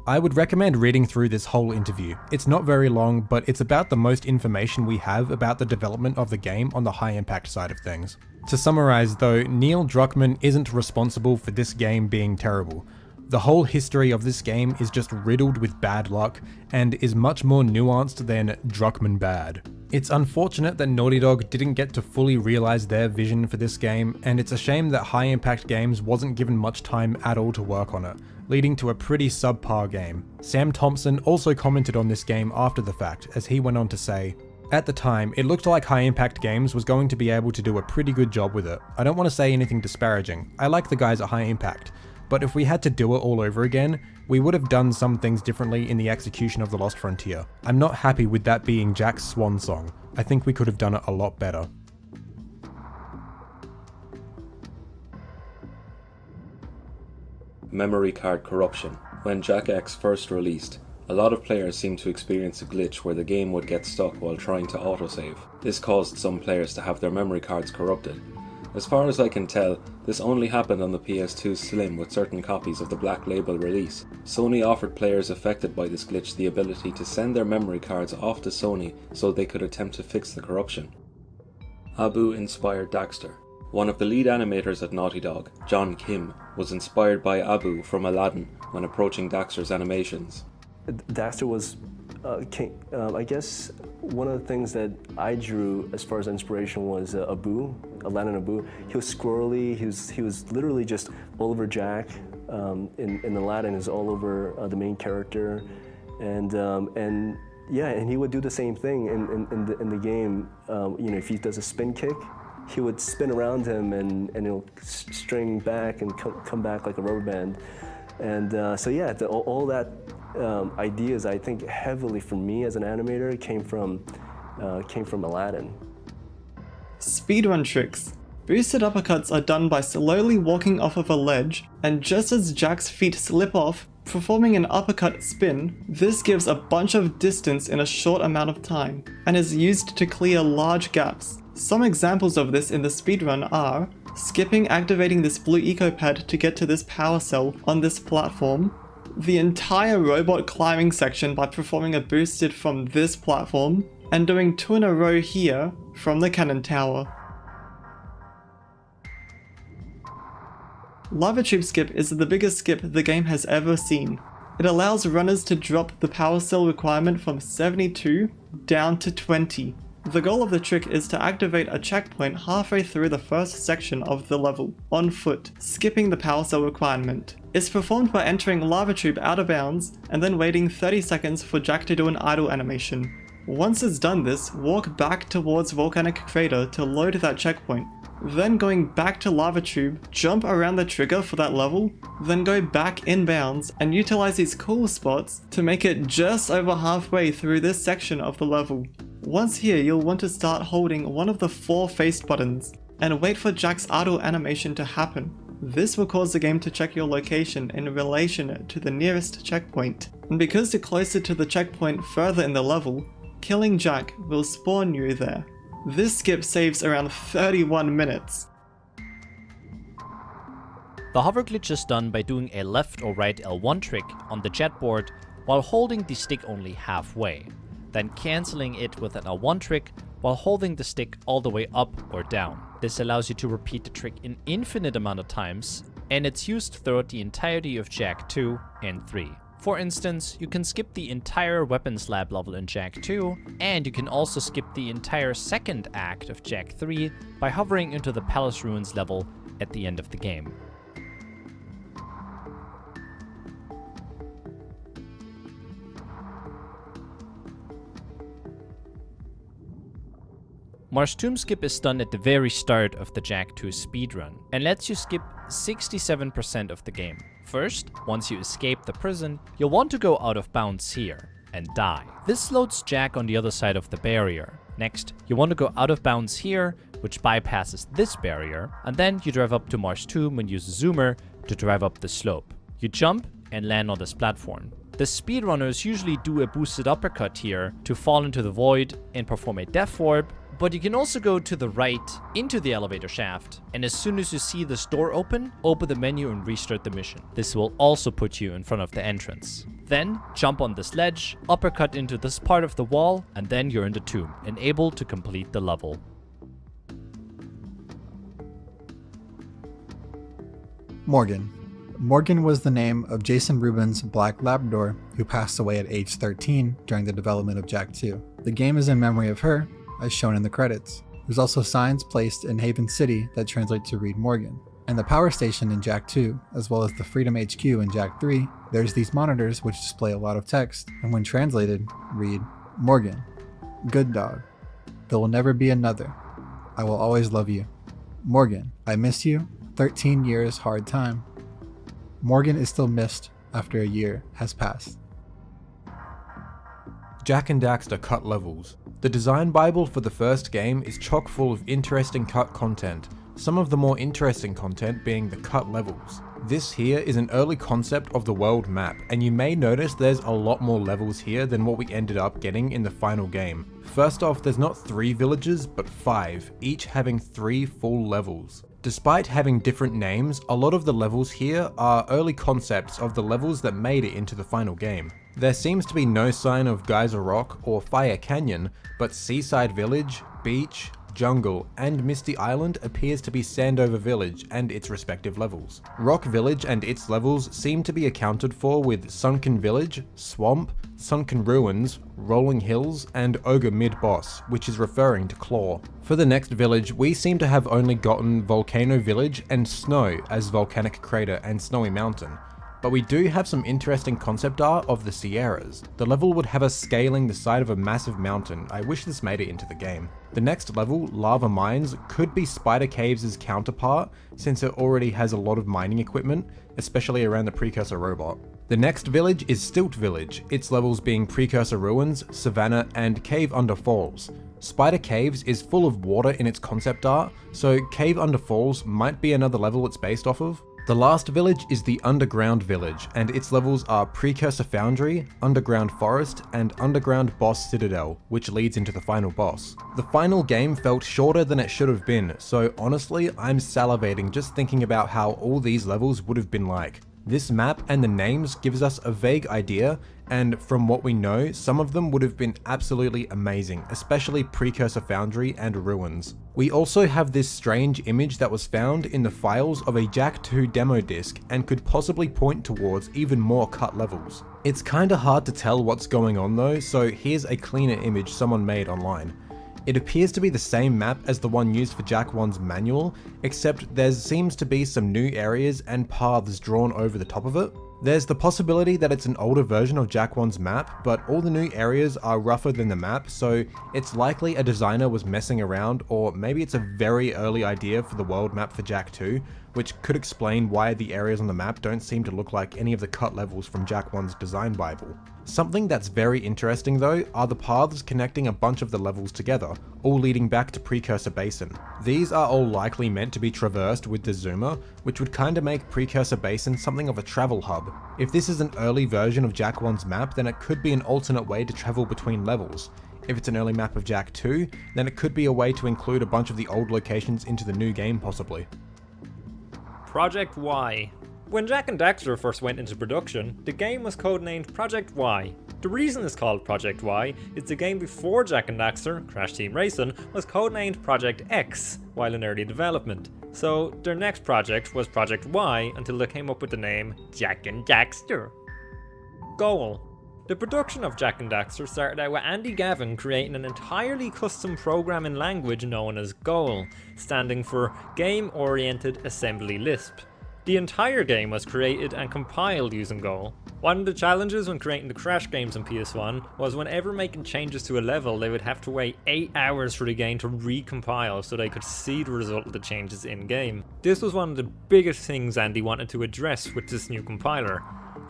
S1: I would recommend reading through this whole interview. It's not very long, but it's about the most information we have about the development of the game on the High Impact side of things. To summarize though, Neil Druckmann isn't responsible for this game being terrible. The whole history of this game is just riddled with bad luck, and is much more nuanced than Druckmann bad. It's unfortunate that Naughty Dog didn't get to fully realize their vision for this game, and it's a shame that High Impact Games wasn't given much time at all to work on it, leading to a pretty subpar game. Sam Thompson also commented on this game after the fact, as he went on to say, "At the time, it looked like High Impact Games was going to be able to do a pretty good job with it. I don't want to say anything disparaging. I like the guys at High Impact. But if we had to do it all over again, we would have done some things differently in the execution of The Lost Frontier. I'm not happy with that being Jak's swan song. I think we could have done it a lot better."
S8: Memory card corruption. When Jak X first released, a lot of players seemed to experience a glitch where the game would get stuck while trying to autosave. This caused some players to have their memory cards corrupted. As far as I can tell, this only happened on the PS2 Slim with certain copies of the Black Label release. Sony offered players affected by this glitch the ability to send their memory cards off to Sony so they could attempt to fix the corruption. Abu inspired Daxter. One of the lead animators at Naughty Dog, John Kim, was inspired by Abu from Aladdin when approaching Daxter's animations.
S12: Daxter was, I guess, one of the things that I drew as far as inspiration was Abu, Aladdin Abu. He was squirrely, he was literally just all over Jak. In Aladdin is all over the main character, and yeah, and he would do the same thing in the game. You know, if he does a spin kick, he would spin around him and he'll string back and come back like a rubber band. And so yeah, all that ideas, I think, heavily for me as an animator came from Aladdin.
S9: Speedrun tricks. Boosted uppercuts are done by slowly walking off of a ledge, and just as Jak's feet slip off, Performing an uppercut spin, this gives a bunch of distance in a short amount of time, and is used to clear large gaps. Some examples of this in the speedrun are skipping activating this blue eco pad to get to this power cell on this platform, the entire robot climbing section by performing a boosted from this platform, and doing 2 in a row here from the cannon tower. Lava Tube Skip is the biggest skip the game has ever seen. It allows runners to drop the power cell requirement from 72 down to 20. The goal of the trick is to activate a checkpoint halfway through the first section of the level, on foot, skipping the power cell requirement. It's performed by entering Lava Tube out of bounds and then waiting 30 seconds for Jak to do an idle animation. Once it's done this, walk back towards Volcanic Crater to load that checkpoint. Then going back to Lava Tube, jump around the trigger for that level, then go back inbounds and utilize these cool spots to make it just over halfway through this section of the level. Once here, you'll want to start holding one of the 4 faced buttons and wait for Jak's idle animation to happen. This will cause the game to check your location in relation to the nearest checkpoint, and because you're closer to the checkpoint further in the level, killing Jak will spawn you there. This skip saves around 31 minutes.
S7: The hover glitch is done by doing a left or right L1 trick on the jet board while holding the stick only halfway, then cancelling it with an L1 trick while holding the stick all the way up or down. This allows you to repeat the trick an infinite amount of times, and it's used throughout the entirety of Jak 2 and 3. For instance, you can skip the entire weapons lab level in Jak 2, and you can also skip the entire second act of Jak 3 by hovering into the Palace Ruins level at the end of the game. Mars Tomb Skip is done at the very start of the Jak 2 speedrun, and lets you skip 67% of the game. First, once you escape the prison, you'll want to go out of bounds here, and die. This loads Jak on the other side of the barrier. Next, you want to go out of bounds here, which bypasses this barrier, and then you drive up to Mars Tomb and use a zoomer to drive up the slope. You jump and land on this platform. The speedrunners usually do a boosted uppercut here to fall into the void and perform a death warp, but you can also go to the right into the elevator shaft, and as soon as you see this door open the menu and restart the mission. This will also put you in front of the entrance. Then jump on this ledge, uppercut into this part of the wall, and then you're in the tomb and able to complete the level.
S4: Morgan. Morgan was the name of Jason Rubin's Black Labrador, who passed away at age 13 during the development of Jak 2. The game is in memory of her, as shown in the credits. There's also signs placed in Haven City that translate to Read Morgan. And the power station in Jak 2, as well as the Freedom HQ in Jak 3, there's these monitors which display a lot of text, and when translated, read, Morgan, good dog. There will never be another. I will always love you. Morgan, I miss you. 13 years hard time. Morgan is still missed after a year has passed.
S1: Jak and Daxter cut levels. The design bible for the first game is chock full of interesting cut content, some of the more interesting content being the cut levels. This here is an early concept of the world map, and you may notice there's a lot more levels here than what we ended up getting in the final game. First off, there's not 3 villages, but 5, each having 3 full levels. Despite having different names, a lot of the levels here are early concepts of the levels that made it into the final game. There seems to be no sign of Geyser Rock or Fire Canyon, but Seaside Village, Beach, Jungle, and Misty Island appears to be Sandover Village and its respective levels. Rock Village and its levels seem to be accounted for with Sunken Village, Swamp, Sunken Ruins, Rolling Hills, and Ogre Mid-Boss, which is referring to Claw. For the next village, we seem to have only gotten Volcano Village and Snow as Volcanic Crater and Snowy Mountain. But we do have some interesting concept art of the Sierras. The level would have us scaling the side of a massive mountain. I wish this made it into the game. The next level, Lava Mines, could be Spider Caves' counterpart, since it already has a lot of mining equipment, especially around the Precursor robot. The next village is Stilt Village, its levels being Precursor Ruins, Savannah, and Cave Under Falls. Spider Caves is full of water in its concept art, so Cave Under Falls might be another level it's based off of. The last village is the Underground Village, and its levels are Precursor Foundry, Underground Forest, and Underground Boss Citadel, which leads into the final boss. The final game felt shorter than it should have been, so honestly, I'm salivating just thinking about how all these levels would have been like. This map and the names gives us a vague idea, and from what we know, some of them would have been absolutely amazing, especially Precursor Foundry and Ruins. We also have this strange image that was found in the files of a Jak 2 demo disc and could possibly point towards even more cut levels. It's kinda hard to tell what's going on though, so here's a cleaner image someone made online. It appears to be the same map as the one used for Jak 1's manual, except there seems to be some new areas and paths drawn over the top of it. There's the possibility that it's an older version of Jak 1's map, but all the new areas are rougher than the map, so it's likely a designer was messing around, or maybe it's a very early idea for the world map for Jak 2, which could explain why the areas on the map don't seem to look like any of the cut levels from Jak 1's design bible. Something that's very interesting though are the paths connecting a bunch of the levels together, all leading back to Precursor Basin. These are all likely meant to be traversed with the zoomer, which would kinda make Precursor Basin something of a travel hub. If this is an early version of Jak 1's map, then it could be an alternate way to travel between levels. If it's an early map of Jak 2, then it could be a way to include a bunch of the old locations into the new game possibly.
S6: Project Y. When Jak and Daxter first went into production, the game was codenamed Project Y. The reason it's called Project Y is the game before Jak and Daxter, Crash Team Racing, was codenamed Project X while in early development. So their next project was Project Y until they came up with the name Jak and Daxter. Goal. The production of Jak and Daxter started out with Andy Gavin creating an entirely custom programming language known as Goal, standing for Game Oriented Assembly Lisp. The entire game was created and compiled using Goal. One of the challenges when creating the Crash games on PS1 was whenever making changes to a level, they would have to wait 8 hours for the game to recompile so they could see the result of the changes in game. This was one of the biggest things Andy wanted to address with this new compiler.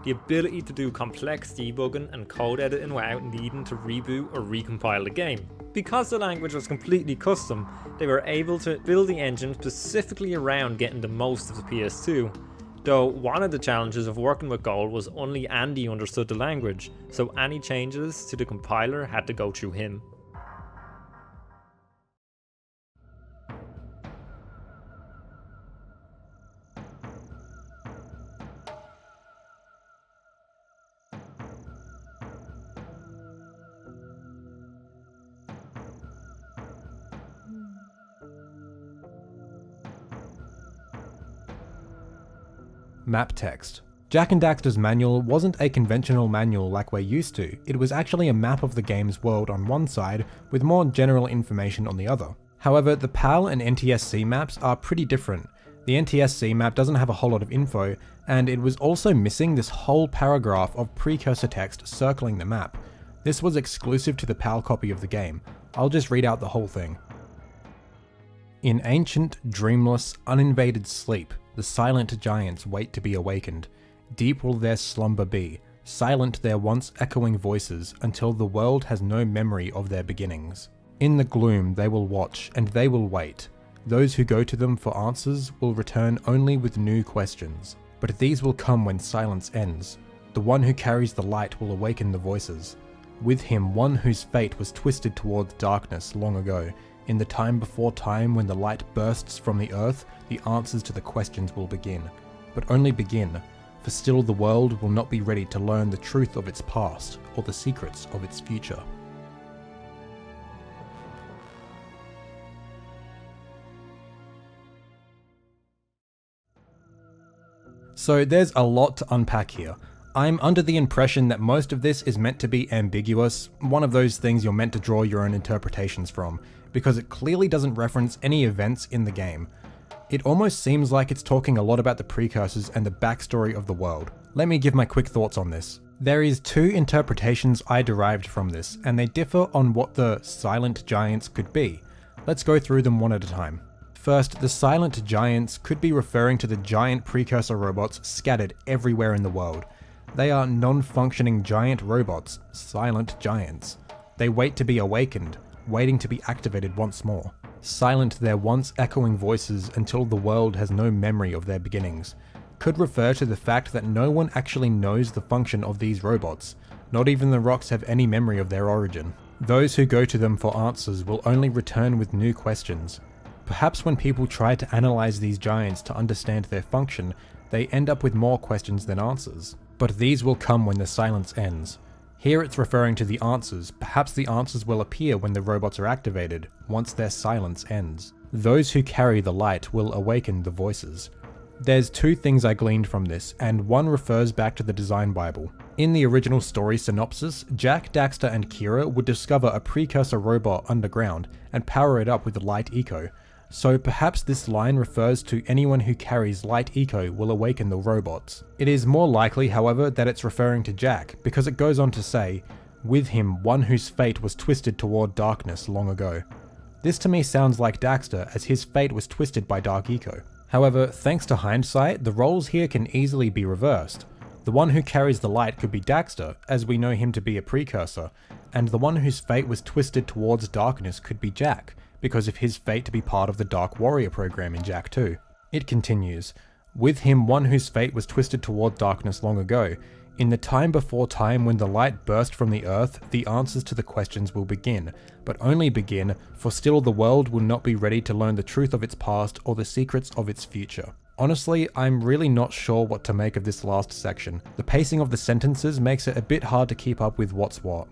S6: The ability to do complex debugging and code editing without needing to reboot or recompile the game. Because the language was completely custom, they were able to build the engine specifically around getting the most of the PS2. Though one of the challenges of working with Goal was only Andy understood the language, so any changes to the compiler had to go through him.
S1: Map text. Jak and Daxter's manual wasn't a conventional manual like we're used to, it was actually a map of the game's world on one side with more general information on the other. However, the PAL and NTSC maps are pretty different. The NTSC map doesn't have a whole lot of info, and it was also missing this whole paragraph of precursor text circling the map. This was exclusive to the PAL copy of the game. I'll just read out the whole thing. In ancient, dreamless, uninvaded sleep, the silent giants wait to be awakened. Deep will their slumber be, silent their once echoing voices, until the world has no memory of their beginnings. In the gloom they will watch, and they will wait. Those who go to them for answers will return only with new questions. But these will come when silence ends. The one who carries the light will awaken the voices. With him one whose fate was twisted towards darkness long ago. In the time before time, when the light bursts from the earth, the answers to the questions will begin. But only begin, for still the world will not be ready to learn the truth of its past, or the secrets of its future. So there's a lot to unpack here. I'm under the impression that most of this is meant to be ambiguous, one of those things you're meant to draw your own interpretations from, because it clearly doesn't reference any events in the game. It almost seems like it's talking a lot about the precursors and the backstory of the world. Let me give my quick thoughts on this. There is two interpretations I derived from this, and they differ on what the silent giants could be. Let's go through them one at a time. First, the silent giants could be referring to the giant precursor robots scattered everywhere in the world. They are non-functioning giant robots, silent giants. They wait to be awakened, waiting to be activated once more. Silent their once echoing voices until the world has no memory of their beginnings. could refer to the fact that no one actually knows the function of these robots. Not even the rocks have any memory of their origin. Those who go to them for answers will only return with new questions. Perhaps when people try to analyze these giants to understand their function, they end up with more questions than answers. But these will come when the silence ends. Here it's referring to the answers. Perhaps the answers will appear when the robots are activated, once their silence ends. Those who carry the light will awaken the voices. There's two things I gleaned from this, and one refers back to the design Bible. In the original story synopsis, Jak, Daxter, and Kira would discover a precursor robot underground and power it up with the light eco. So perhaps this line refers to anyone who carries light eco will awaken the robots. It is more likely, however, that it's referring to Jak, because it goes on to say, with him one whose fate was twisted toward darkness long ago. This to me sounds like Daxter, as his fate was twisted by dark eco. However, thanks to hindsight, the roles here can easily be reversed. The one who carries the light could be Daxter, as we know him to be a precursor, and the one whose fate was twisted towards darkness could be Jak, because of his fate to be part of the Dark Warrior program in Jak 2. It continues, with him one whose fate was twisted toward darkness long ago. In the time before time when the light burst from the earth, the answers to the questions will begin, but only begin, for still the world will not be ready to learn the truth of its past or the secrets of its future. Honestly, I'm really not sure what to make of this last section. The pacing of the sentences makes it a bit hard to keep up with what's what.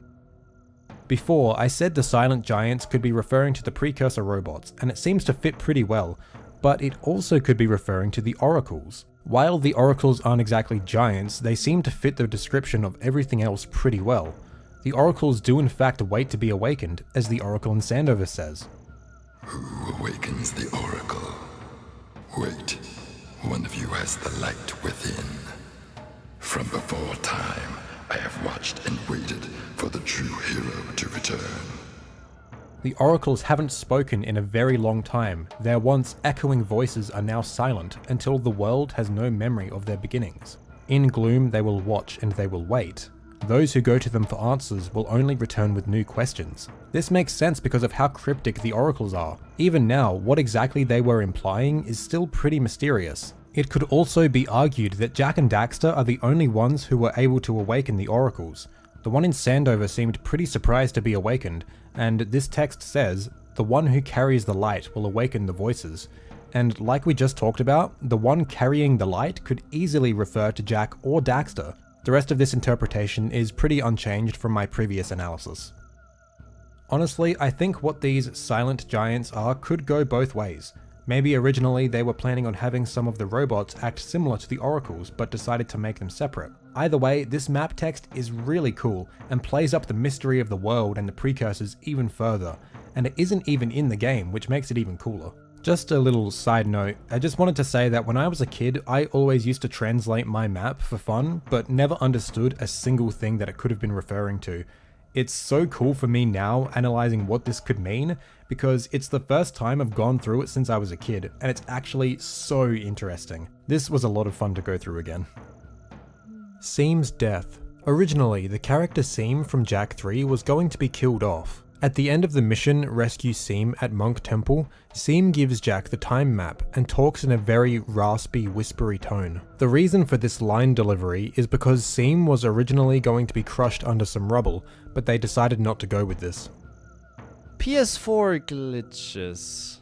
S1: Before, I said the silent giants could be referring to the precursor robots, and it seems to fit pretty well, but it also could be referring to the oracles. While the oracles aren't exactly giants, they seem to fit the description of everything else pretty well. The oracles do in fact wait to be awakened, as the oracle in Sandover says.
S13: Who awakens the oracle? Wait, one of you has the light within. From before time, I have watched and waited for the true hero to return.
S1: The oracles haven't spoken in a very long time. Their once echoing voices are now silent until the world has no memory of their beginnings. In gloom they will watch and they will wait. Those who go to them for answers will only return with new questions. This makes sense because of how cryptic the oracles are. Even now, what exactly they were implying is still pretty mysterious. It could also be argued that Jak and Daxter are the only ones who were able to awaken the oracles. The one in Sandover seemed pretty surprised to be awakened, and this text says, the one who carries the light will awaken the voices. And like we just talked about, the one carrying the light could easily refer to Jak or Daxter. The rest of this interpretation is pretty unchanged from my previous analysis. Honestly, I think what these silent giants are could go both ways. Maybe originally they were planning on having some of the robots act similar to the oracles, but decided to make them separate. Either way, this map text is really cool, and plays up the mystery of the world and the precursors even further, and it isn't even in the game, which makes it even cooler. Just a little side note, I just wanted to say that when I was a kid, I always used to translate my map for fun, but never understood a single thing that it could have been referring to. It's so cool for me now analyzing what this could mean, because it's the first time I've gone through it since I was a kid, and it's actually so interesting. This was a lot of fun to go through again. Seam's death. Originally, the character Seam from Jak 3 was going to be killed off. At the end of the mission, Rescue Seam at Monk Temple, Seam gives Jak the time map and talks in a very raspy, whispery tone. The reason for this line delivery is because Seam was originally going to be crushed under some rubble, but they decided not to go with this.
S7: PS4 glitches.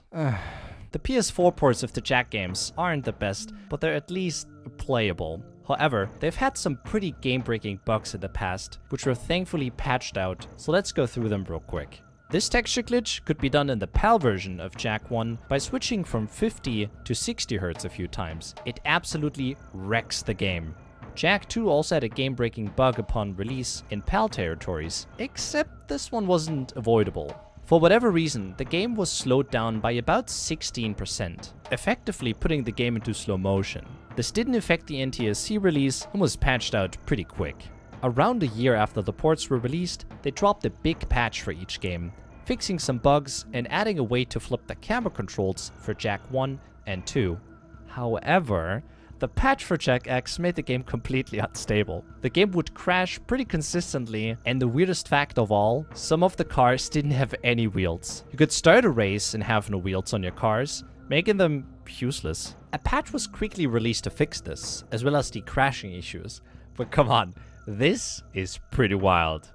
S7: The PS4 ports of the Jak games aren't the best, but they're at least playable. However, they've had some pretty game-breaking bugs in the past, which were thankfully patched out, so let's go through them real quick. This texture glitch could be done in the PAL version of Jak 1 by switching from 50 to 60 Hz a few times. It absolutely wrecks the game. Jak 2 also had a game-breaking bug upon release in PAL territories, except this one wasn't avoidable. For whatever reason, the game was slowed down by about 16%, effectively putting the game into slow motion. This didn't affect the NTSC release and was patched out pretty quick. Around a year after the ports were released, they dropped a big patch for each game, fixing some bugs and adding a way to flip the camera controls for Jak 1 and 2. However, the patch for Jak X made the game completely unstable. The game would crash pretty consistently, and the weirdest fact of all, some of the cars didn't have any wheels. You could start a race and have no wheels on your cars, making them useless. A patch was quickly released to fix this, as well as the crashing issues. But come on, this is pretty wild.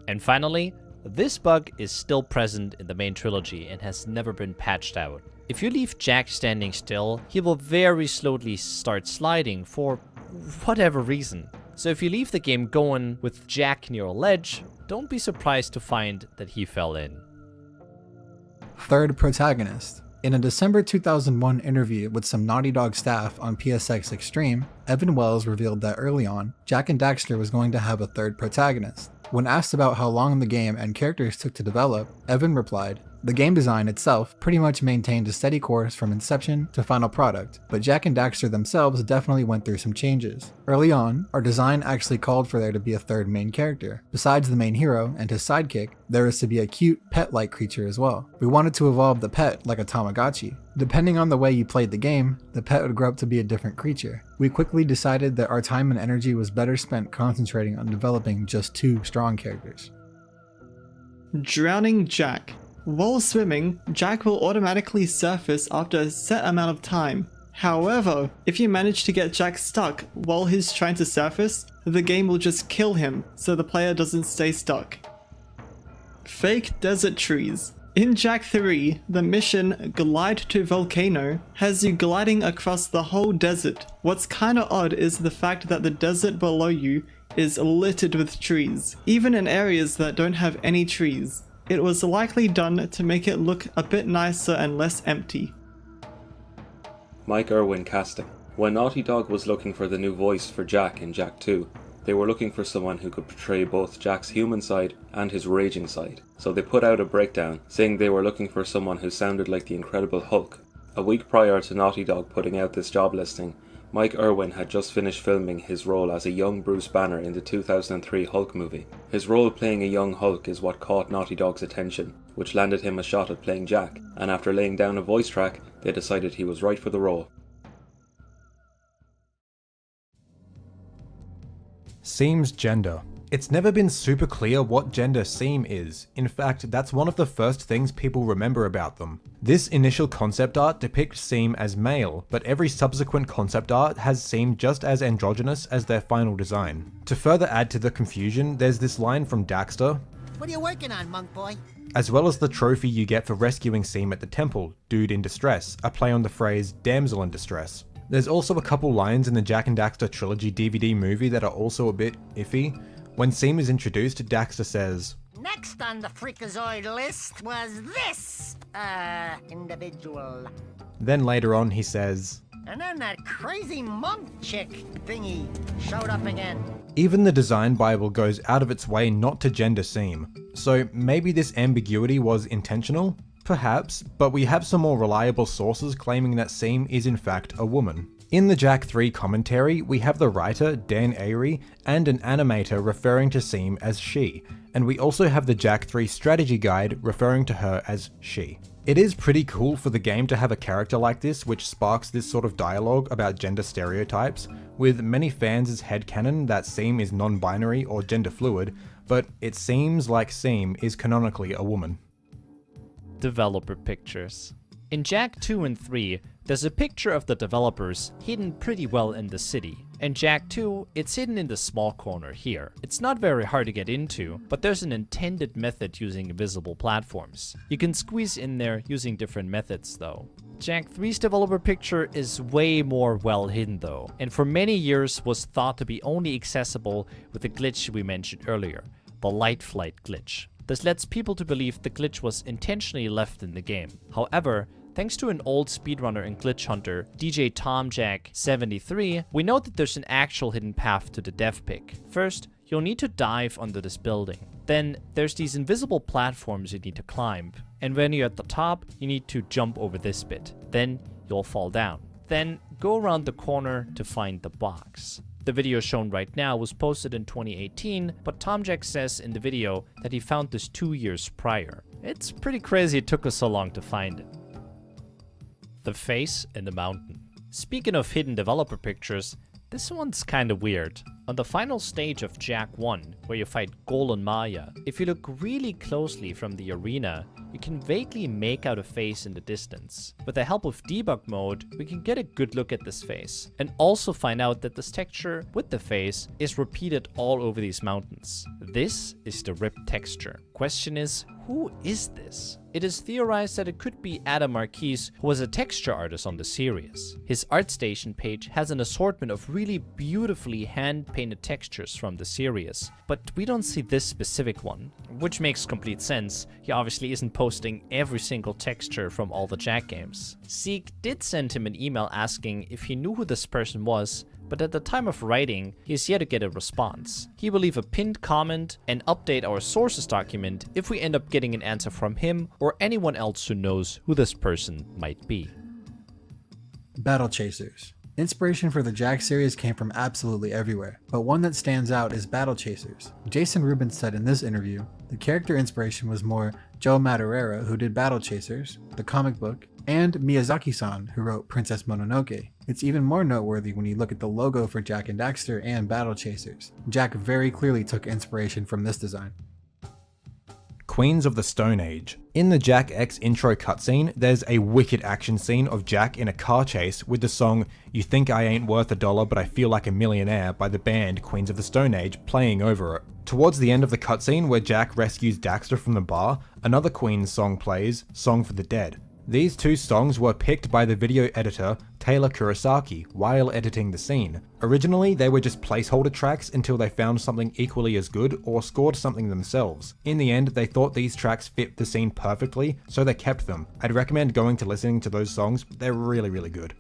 S7: And finally, this bug is still present in the main trilogy and has never been patched out. If you leave Jak standing still, he will very slowly start sliding for whatever reason. So if you leave the game going with Jak near a ledge, don't be surprised to find that he fell in.
S4: Third protagonist. In a December 2001 interview with some Naughty Dog staff on PSX Extreme, Evan Wells revealed that early on, Jak and Daxter was going to have a third protagonist. When asked about how long the game and characters took to develop, Evan replied, "The game design itself pretty much maintained a steady course from inception to final product, but Jak and Daxter themselves definitely went through some changes. Early on, our design actually called for there to be a third main character. Besides the main hero and his sidekick, there is to be a cute pet-like creature as well. We wanted to evolve the pet like a Tamagotchi. Depending on the way you played the game, the pet would grow up to be a different creature. We quickly decided that our time and energy was better spent concentrating on developing just 2 strong characters."
S9: Drowning Jak. While swimming, Jak will automatically surface after a set amount of time. However, if you manage to get Jak stuck while he's trying to surface, the game will just kill him so the player doesn't stay stuck. Fake desert trees. In Jak 3, the mission Glide to Volcano has you gliding across the whole desert. What's kinda odd is the fact that the desert below you is littered with trees, even in areas that don't have any trees. It was likely done to make it look a bit nicer and less empty.
S8: Mike Irwin casting. When Naughty Dog was looking for the new voice for Jak in Jak 2, they were looking for someone who could portray both Jak's human side and his raging side. So they put out a breakdown saying they were looking for someone who sounded like the Incredible Hulk. A week prior to Naughty Dog putting out this job listing, Mike Irwin had just finished filming his role as a young Bruce Banner in the 2003 Hulk movie. His role playing a young Hulk is what caught Naughty Dog's attention, which landed him a shot at playing Jak, and after laying down a voice track, they decided he was right for the role.
S1: Seam's gender. It's never been super clear what gender Seam is. In fact, that's one of the first things people remember about them. This initial concept art depicts Seam as male, but every subsequent concept art has Seam just as androgynous as their final design. To further add to the confusion, there's this line from Daxter,
S14: "What are you working on, monk boy?"
S1: as well as the trophy you get for rescuing Seam at the temple, Dude in Distress, a play on the phrase damsel in distress. There's also a couple lines in the Jak and Daxter Trilogy DVD movie that are also a bit iffy. When Seam is introduced, Daxter says,
S14: "Next on the freakazoid list was this, individual."
S1: Then later on he says,
S14: "And then that crazy monk chick thingy showed up again."
S1: Even the design bible goes out of its way not to gender Seam. So maybe this ambiguity was intentional? Perhaps, but we have some more reliable sources claiming that Seam is in fact a woman. In the Jak 3 commentary, we have the writer, Dan Airy, and an animator referring to Seam as she, and we also have the Jak 3 strategy guide referring to her as she. It is pretty cool for the game to have a character like this which sparks this sort of dialogue about gender stereotypes, with many fans' headcanon that Seam is non-binary or gender fluid, but it seems like Seam is canonically a woman.
S7: Developer pictures. In Jak 2 and 3, there's a picture of the developers hidden pretty well in the city. In Jak 2, it's hidden in the small corner here. It's not very hard to get into, but there's an intended method using invisible platforms. You can squeeze in there using different methods though. Jak 3's developer picture is way more well hidden though, and for many years was thought to be only accessible with the glitch we mentioned earlier, the light flight glitch. This lets people to believe the glitch was intentionally left in the game. However, thanks to an old speedrunner and glitch hunter, DJ TomJack73, we know that there's an actual hidden path to the dev pick. First, you'll need to dive under this building. Then, there's these invisible platforms you need to climb. And when you're at the top, you need to jump over this bit. Then, you'll fall down. Then, go around the corner to find the box. The video shown right now was posted in 2018, but TomJack says in the video that he found this 2 years prior. It's pretty crazy it took us so long to find it. The face in the mountain. Speaking of hidden developer pictures, this one's kinda weird. On the final stage of Jak 1, where you fight Golan Maya, if you look really closely from the arena, you can vaguely make out a face in the distance. With the help of debug mode, we can get a good look at this face, and also find out that this texture with the face is repeated all over these mountains. This is the rip texture. Question is, who is this? It is theorized that it could be Adam Marquise, who was a texture artist on the series. His ArtStation page has an assortment of really beautifully hand-painted textures from the series, but we don't see this specific one, which makes complete sense. He obviously isn't posting every single texture from all the Jak games. Zeke did send him an email asking if he knew who this person was, but at the time of writing, he is yet to get a response. He will leave a pinned comment and update our sources document if we end up getting an answer from him or anyone else who knows who this person might be.
S4: Battle Chasers. Inspiration for the Jak series came from absolutely everywhere, but one that stands out is Battle Chasers. Jason Rubin said in this interview, the character inspiration was more Joe Madureira, who did Battle Chasers, the comic book, and Miyazaki-san, who wrote Princess Mononoke. It's even more noteworthy when you look at the logo for Jak and Daxter and Battle Chasers. Jak very clearly took inspiration from this design.
S1: Queens of the Stone Age. In the Jak X intro cutscene, there's a wicked action scene of Jak in a car chase with the song You Think I Ain't Worth a Dollar But I Feel Like a Millionaire by the band Queens of the Stone Age playing over it. Towards the end of the cutscene where Jak rescues Daxter from the bar, another Queens song plays, Song for the Dead. These two songs were picked by the video editor Taylor Kurosaki while editing the scene. Originally, they were just placeholder tracks until they found something equally as good or scored something themselves. In the end, they thought these tracks fit the scene perfectly, so they kept them. I'd recommend going to listening to those songs, they're really good.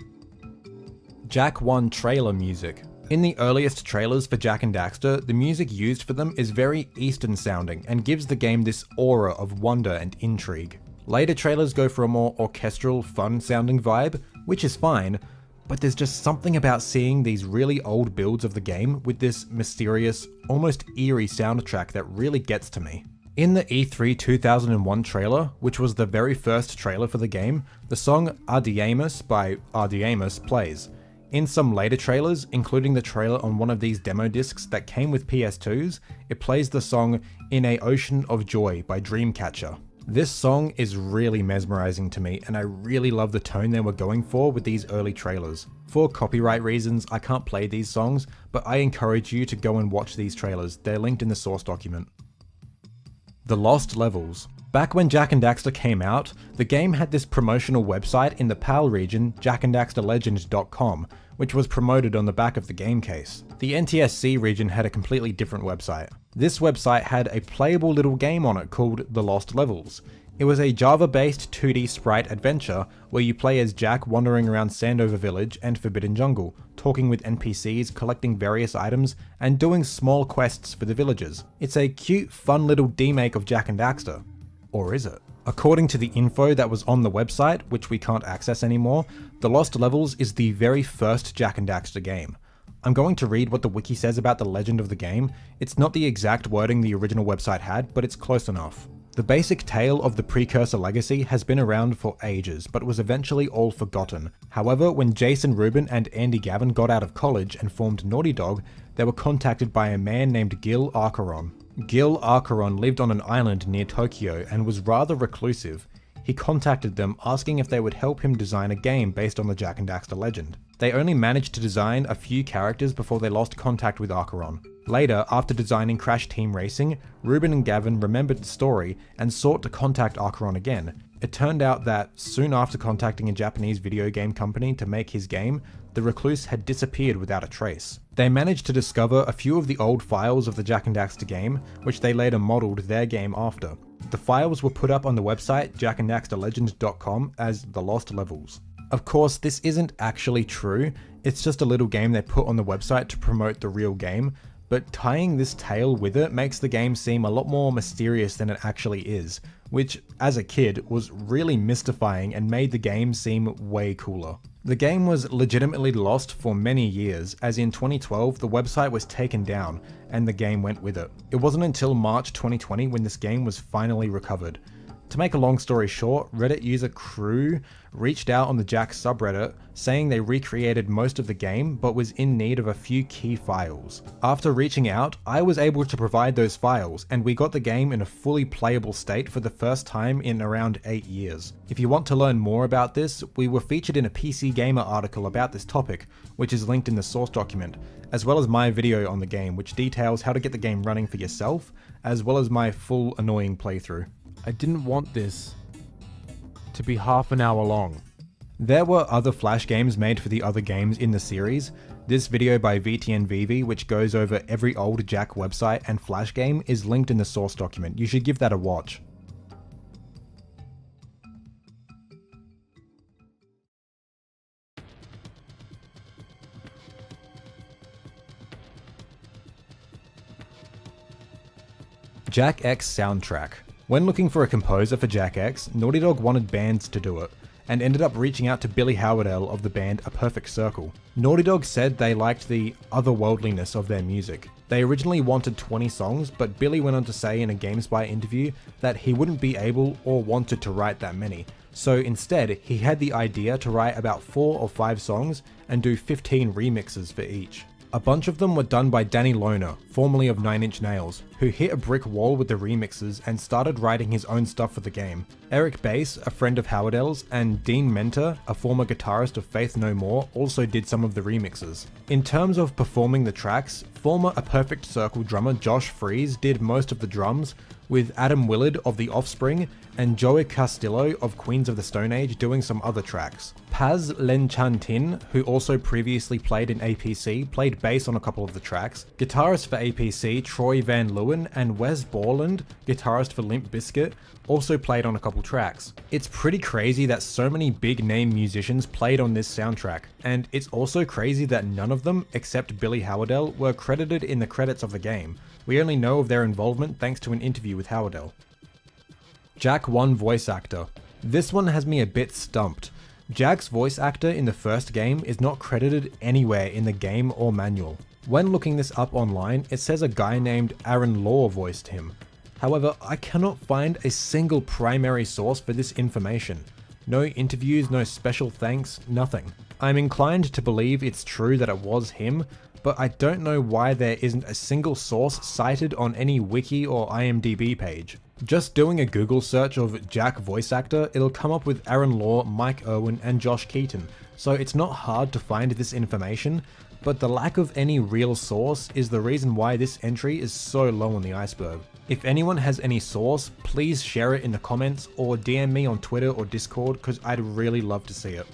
S1: Jak 1 trailer music. In the earliest trailers for Jak and Daxter, the music used for them is very Eastern sounding and gives the game this aura of wonder and intrigue. Later trailers go for a more orchestral, fun-sounding vibe, which is fine, but there's just something about seeing these really old builds of the game with this mysterious, almost eerie soundtrack that really gets to me. In the E3 2001 trailer, which was the very first trailer for the game, the song Ardiamus by Ardiamus plays. In some later trailers, including the trailer on one of these demo discs that came with PS2s, it plays the song In a Ocean of Joy by Dreamcatcher. This song is really mesmerizing to me, and I really love the tone they were going for with these early trailers. For copyright reasons, I can't play these songs, but I encourage you to go and watch these trailers. They're linked in the source document. The Lost Levels. Back when Jak and Daxter came out, the game had this promotional website in the PAL region, jakanddaxterlegend.com, which was promoted on the back of the game case. The NTSC region had a completely different website. This website had a playable little game on it called The Lost Levels. It was a Java-based 2D sprite adventure where you play as Jak wandering around Sandover Village and Forbidden Jungle, talking with NPCs, collecting various items, and doing small quests for the villagers. It's a cute, fun little demake of Jak and Daxter. Or is it? According to the info that was on the website, which we can't access anymore, The Lost Levels is the very first Jak and Daxter game. I'm going to read what the wiki says about the legend of the game. It's not the exact wording the original website had, but it's close enough. The basic tale of the precursor legacy has been around for ages, but was eventually all forgotten. However, when Jason Rubin and Andy Gavin got out of college and formed Naughty Dog, they were contacted by a man named Gil Archeron. Gil Archeron lived on an island near Tokyo and was rather reclusive. He contacted them asking if they would help him design a game based on the Jak and Daxter legend. They only managed to design a few characters before they lost contact with Archeron. Later, after designing Crash Team Racing, Rubin and Gavin remembered the story and sought to contact Archeron again. It turned out that, soon after contacting a Japanese video game company to make his game, the recluse had disappeared without a trace. They managed to discover a few of the old files of the Jak and Daxter game, which they later modeled their game after. The files were put up on the website jakanddaxterlegend.com as The Lost Levels. Of course, this isn't actually true, it's just a little game they put on the website to promote the real game, but tying this tale with it makes the game seem a lot more mysterious than it actually is, which, as a kid, was really mystifying and made the game seem way cooler. The game was legitimately lost for many years, as in 2012 the website was taken down, and the game went with it. It wasn't until March 2020 when this game was finally recovered. To make a long story short, Reddit user Crew reached out on the Jak subreddit saying they recreated most of the game but was in need of a few key files. After reaching out, I was able to provide those files and we got the game in a fully playable state for the first time in around 8 years. If you want to learn more about this, we were featured in a PC Gamer article about this topic, which is linked in the source document, as well as my video on the game which details how to get the game running for yourself, as well as my full annoying playthrough. I didn't want this to be half an hour long. There were other Flash games made for the other games in the series. This video by VTNVV, which goes over every old Jak website and Flash game, is linked in the source document. You should give that a watch. Jak X soundtrack. When looking for a composer for Jak X, Naughty Dog wanted bands to do it, and ended up reaching out to Billy Howardell of the band A Perfect Circle. Naughty Dog said they liked the otherworldliness of their music. They originally wanted 20 songs, but Billy went on to say in a GameSpy interview that he wouldn't be able or wanted to write that many. So instead, he had the idea to write about 4 or 5 songs and do 15 remixes for each. A bunch of them were done by Danny Lohner, formerly of 9 Inch Nails, who hit a brick wall with the remixes and started writing his own stuff for the game. Eric Bass, a friend of Howardell's, and Dean Mentor, a former guitarist of Faith No More, also did some of the remixes. In terms of performing the tracks, former A Perfect Circle drummer Josh Freese did most of the drums, with Adam Willard of The Offspring and Joey Castillo of Queens of the Stone Age doing some other tracks. Paz Lenchantin, who also previously played in APC, played bass on a couple of the tracks. Guitarist for APC Troy Van Leeuwen and Wes Borland, guitarist for Limp Bizkit, also played on a couple tracks. It's pretty crazy that so many big name musicians played on this soundtrack, and it's also crazy that none of them, except Billy Howardell, were credited in the credits of the game. We only know of their involvement thanks to an interview with Howardell. Jak 1 voice actor. This one has me a bit stumped. Jak's voice actor in the first game is not credited anywhere in the game or manual. When looking this up online, it says a guy named Aaron Law voiced him. However, I cannot find a single primary source for this information. No interviews, no special thanks, nothing. I'm inclined to believe it's true that it was him, but I don't know why there isn't a single source cited on any wiki or IMDb page. Just doing a Google search of Jak voice actor, it'll come up with Aaron Law, Mike Irwin, and Josh Keaton, so it's not hard to find this information, but the lack of any real source is the reason why this entry is so low on the iceberg. If anyone has any source, please share it in the comments or DM me on Twitter or Discord, because I'd really love to see it.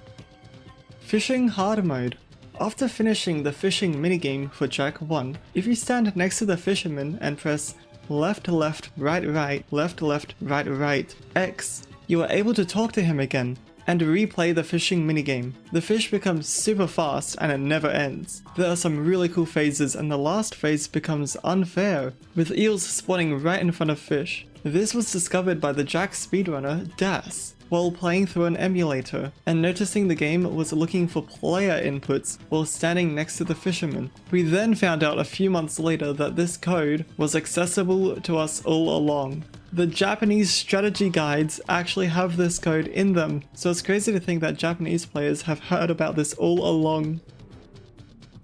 S9: Fishing hard mode. After finishing the fishing minigame for Jak 1, if you stand next to the fisherman and press left left right right left left right right X, you are able to talk to him again and replay the fishing minigame. The fish becomes super fast and it never ends. There are some really cool phases and the last phase becomes unfair, with eels spawning right in front of fish. This was discovered by the Jak speedrunner Das while playing through an emulator, and noticing the game was looking for player inputs while standing next to the fisherman. We then found out a few months later that this code was accessible to us all along. The Japanese strategy guides actually have this code in them, so it's crazy to think that Japanese players have heard about this all along.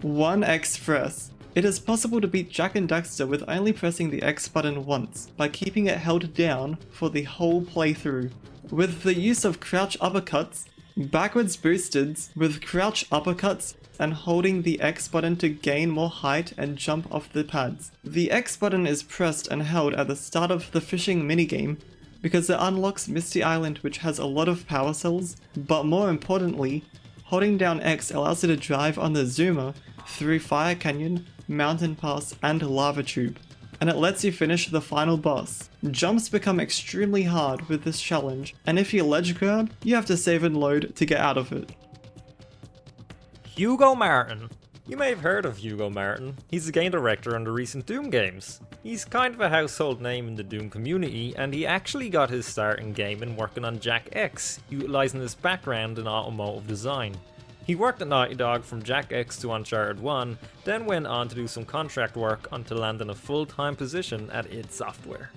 S9: 1 Express. It is possible to beat Jak and Daxter with only pressing the X button once, by keeping it held down for the whole playthrough. With the use of crouch uppercuts, backwards boosted with crouch uppercuts, and holding the X button to gain more height and jump off the pads. The X button is pressed and held at the start of the fishing minigame because it unlocks Misty Island, which has a lot of power cells, but more importantly, holding down X allows you to drive on the Zoomer through Fire Canyon, Mountain Pass, and Lava Tube, and it lets you finish the final boss. Jumps become extremely hard with this challenge, and if you ledge grab, you have to save and load to get out of it.
S6: Hugo Martin. You may have heard of Hugo Martin. He's the game director on the recent Doom games. He's kind of a household name in the Doom community, and he actually got his start in gaming working on Jak X, utilising his background in automotive design. He worked at Naughty Dog from Jak X to Uncharted 1, then went on to do some contract work until landing a full-time position at id Software.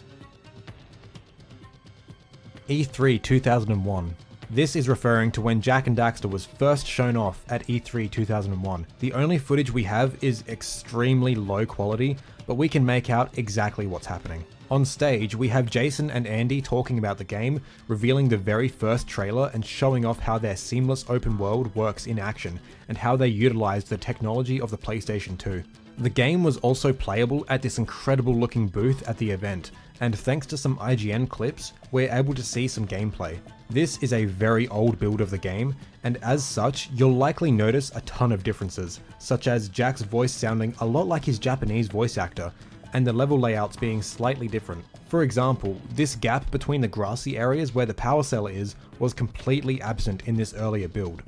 S1: E3 2001. This is referring to when Jak and Daxter was first shown off at E3 2001. The only footage we have is extremely low quality, but we can make out exactly what's happening. On stage, we have Jason and Andy talking about the game, revealing the very first trailer and showing off how their seamless open world works in action, and how they utilized the technology of the PlayStation 2. The game was also playable at this incredible looking booth at the event, and thanks to some IGN clips, we're able to see some gameplay. This is a very old build of the game, and as such, you'll likely notice a ton of differences, such as Jak's voice sounding a lot like his Japanese voice actor, and the level layouts being slightly different. For example, this gap between the grassy areas where the Powercell is was completely absent in this earlier build.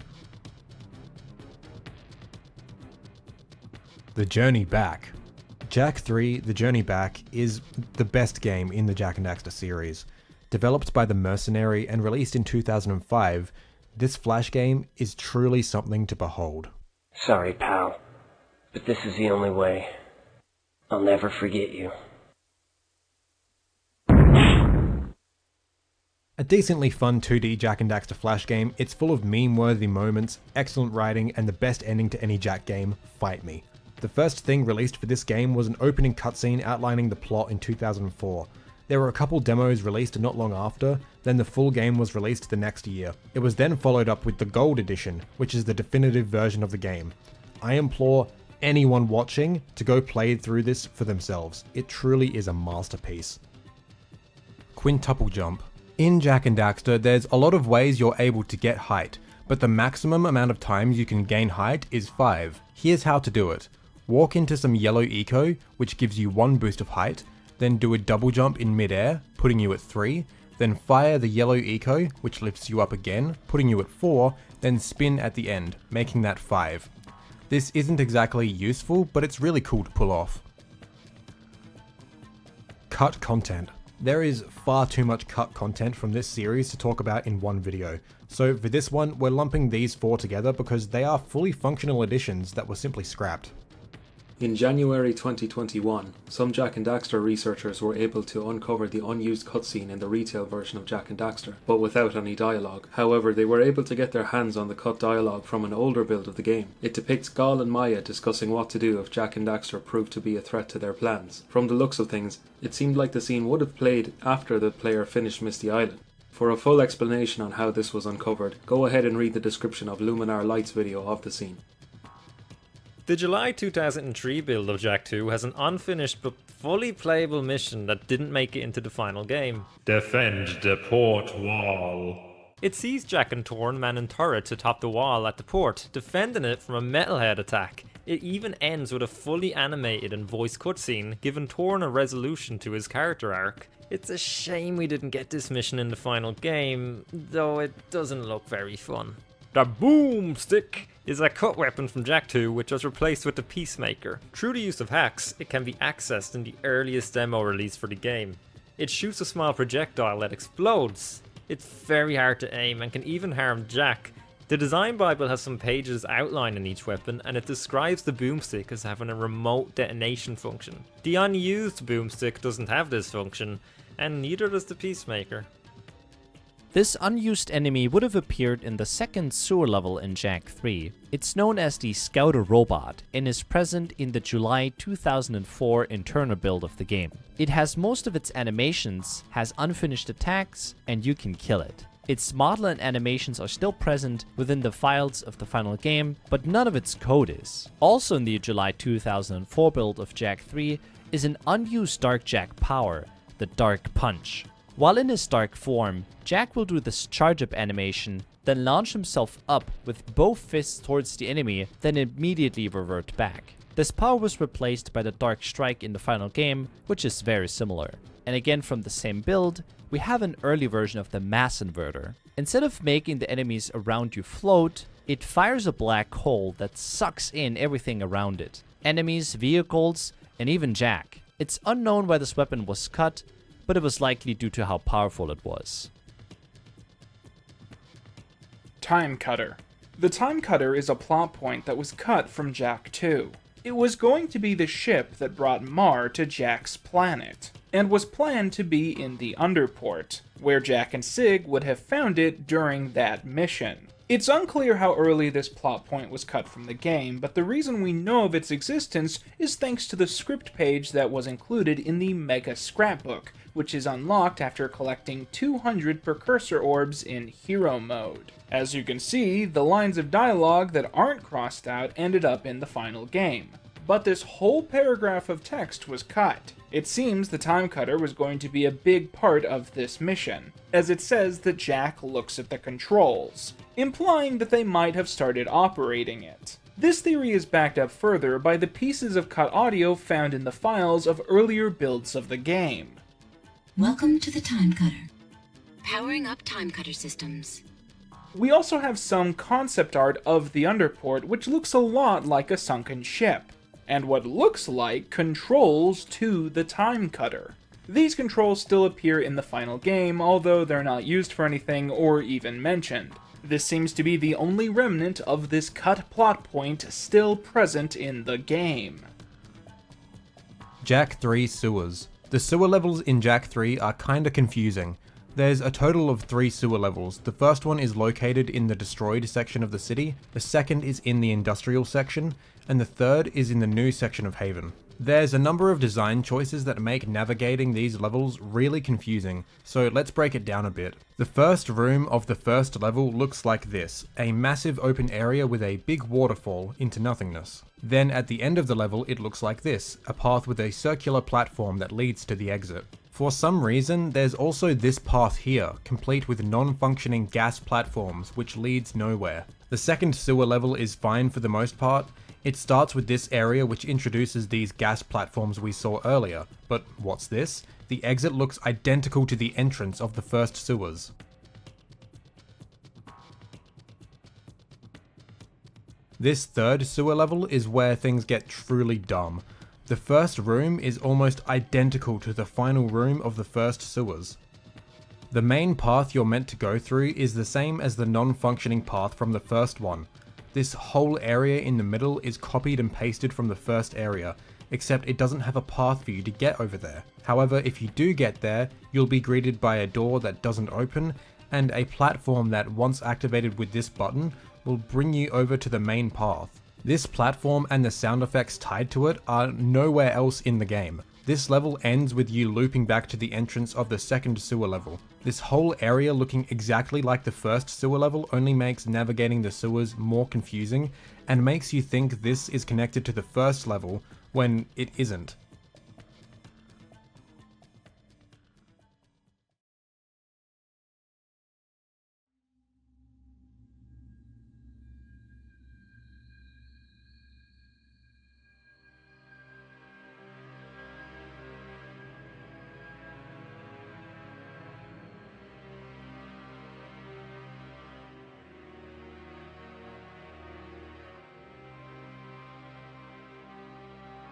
S1: The Journey Back. Jak 3: The Journey Back is the best game in the Jak and Daxter series. Developed by the Mercenary and released in 2005, this Flash game is truly something to behold.
S15: Sorry, pal, but this is the only way. I'll never forget you.
S1: A decently fun 2D Jak and Daxter Flash game, it's full of meme-worthy moments, excellent writing, and the best ending to any Jak game, Fight Me. The first thing released for this game was an opening cutscene outlining the plot in 2004. There were a couple demos released not long after, then the full game was released the next year. It was then followed up with the Gold Edition, which is the definitive version of the game. I implore anyone watching to go play through this for themselves. It truly is a masterpiece. Quintuple Jump. In Jak and Daxter, there's a lot of ways you're able to get height, but the maximum amount of times you can gain height is 5. Here's how to do it. Walk into some yellow eco, which gives you 1 boost of height, then do a double jump in mid-air, putting you at 3, then fire the yellow eco, which lifts you up again, putting you at 4, then spin at the end, making that 5. This isn't exactly useful, but it's really cool to pull off. Cut content. There is far too much cut content from this series to talk about in one video, so for this one we're lumping these 4 together because they are fully functional additions that were simply scrapped.
S8: In January 2021, some Jak and Daxter researchers were able to uncover the unused cutscene in the retail version of Jak and Daxter, but without any dialogue. However, they were able to get their hands on the cut dialogue from an older build of the game. It depicts Gal and Maya discussing what to do if Jak and Daxter proved to be a threat to their plans. From the looks of things, it seemed like the scene would have played after the player finished Misty Island. For a full explanation on how this was uncovered, go ahead and read the description of Luminar Light's video of the scene.
S6: The July 2003 build of Jak 2 has an unfinished but fully playable mission that didn't make it into the final game.
S16: Defend the port wall.
S6: It sees Jak and Torn manning turrets atop the wall at the port, defending it from a metalhead attack. It even ends with a fully animated and voiced cutscene, giving Torn a resolution to his character arc. It's a shame we didn't get this mission in the final game, though it doesn't look very fun. The Boomstick is a cut weapon from Jak 2 which was replaced with the Peacemaker. Through the use of hacks, it can be accessed in the earliest demo release for the game. It shoots a small projectile that explodes. It's very hard to aim and can even harm Jak. The design bible has some pages outlining each weapon, and it describes the boomstick as having a remote detonation function. The unused boomstick doesn't have this function, and neither does the Peacemaker.
S7: This unused enemy would have appeared in the second sewer level in Jak 3. It's known as the Scouter Robot and is present in the July 2004 internal build of the game. It has most of its animations, has unfinished attacks, and you can kill it. Its model and animations are still present within the files of the final game, but none of its code is. Also in the July 2004 build of Jak 3 is an unused Dark Jak power, the Dark Punch. While in his dark form, Jak will do this charge-up animation, then launch himself up with both fists towards the enemy, then immediately revert back. This power was replaced by the Dark Strike in the final game, which is very similar. And again from the same build, we have an early version of the Mass Inverter. Instead of making the enemies around you float, it fires a black hole that sucks in everything around it. Enemies, vehicles, and even Jak. It's unknown why this weapon was cut, but it was likely due to how powerful it was.
S17: Time Cutter. The Time Cutter is a plot point that was cut from Jak 2. It was going to be the ship that brought Mar to Jak's planet. and was planned to be in the Underport, where Jack and Sig would have found it during that mission. It's unclear how early this plot point was cut from the game, but the reason we know of its existence is thanks to the script page that was included in the Mega Scrapbook, which is unlocked after collecting 200 precursor orbs in Hero Mode. As you can see, the lines of dialogue that aren't crossed out ended up in the final game. But this whole paragraph of text was cut. It seems the Time Cutter was going to be a big part of this mission, as it says that Jack looks at the controls, implying that they might have started operating it. This theory is backed up further by the pieces of cut audio found in the files of earlier builds of the game.
S5: Welcome to the Time Cutter. Powering up Time Cutter systems.
S17: We also have some concept art of the Underport, which looks a lot like a sunken ship, and what looks like controls to the Time Cutter. These controls still appear in the final game, although they're not used for anything or even mentioned. This seems to be the only remnant of this cut plot point still present in the game.
S1: Jak 3 Sewers. The sewer levels in Jak 3 are kinda confusing. There's a total of 3 sewer levels. The first one is located in the destroyed section of the city, the second is in the industrial section, and the third is in the new section of Haven. There's a number of design choices that make navigating these levels really confusing, so let's break it down a bit. The first room of the first level looks like this, a massive open area with a big waterfall into nothingness. Then at the end of the level it looks like this, a path with a circular platform that leads to the exit. For some reason, there's also this path here, complete with non-functioning gas platforms, which leads nowhere. The second sewer level is fine for the most part. It starts with this area which introduces these gas platforms we saw earlier, but what's this? The exit looks identical to the entrance of the first sewers. This third sewer level is where things get truly dumb. The first room is almost identical to the final room of the first sewers. The main path you're meant to go through is the same as the non-functioning path from the first one. This whole area in the middle is copied and pasted from the first area, except it doesn't have a path for you to get over there. However, if you do get there, you'll be greeted by a door that doesn't open, and a platform that, once activated with this button, will bring you over to the main path. This platform and the sound effects tied to it are nowhere else in the game. This level ends with you looping back to the entrance of the second sewer level. This whole area looking exactly like the first sewer level only makes navigating the sewers more confusing and makes you think this is connected to the first level when it isn't.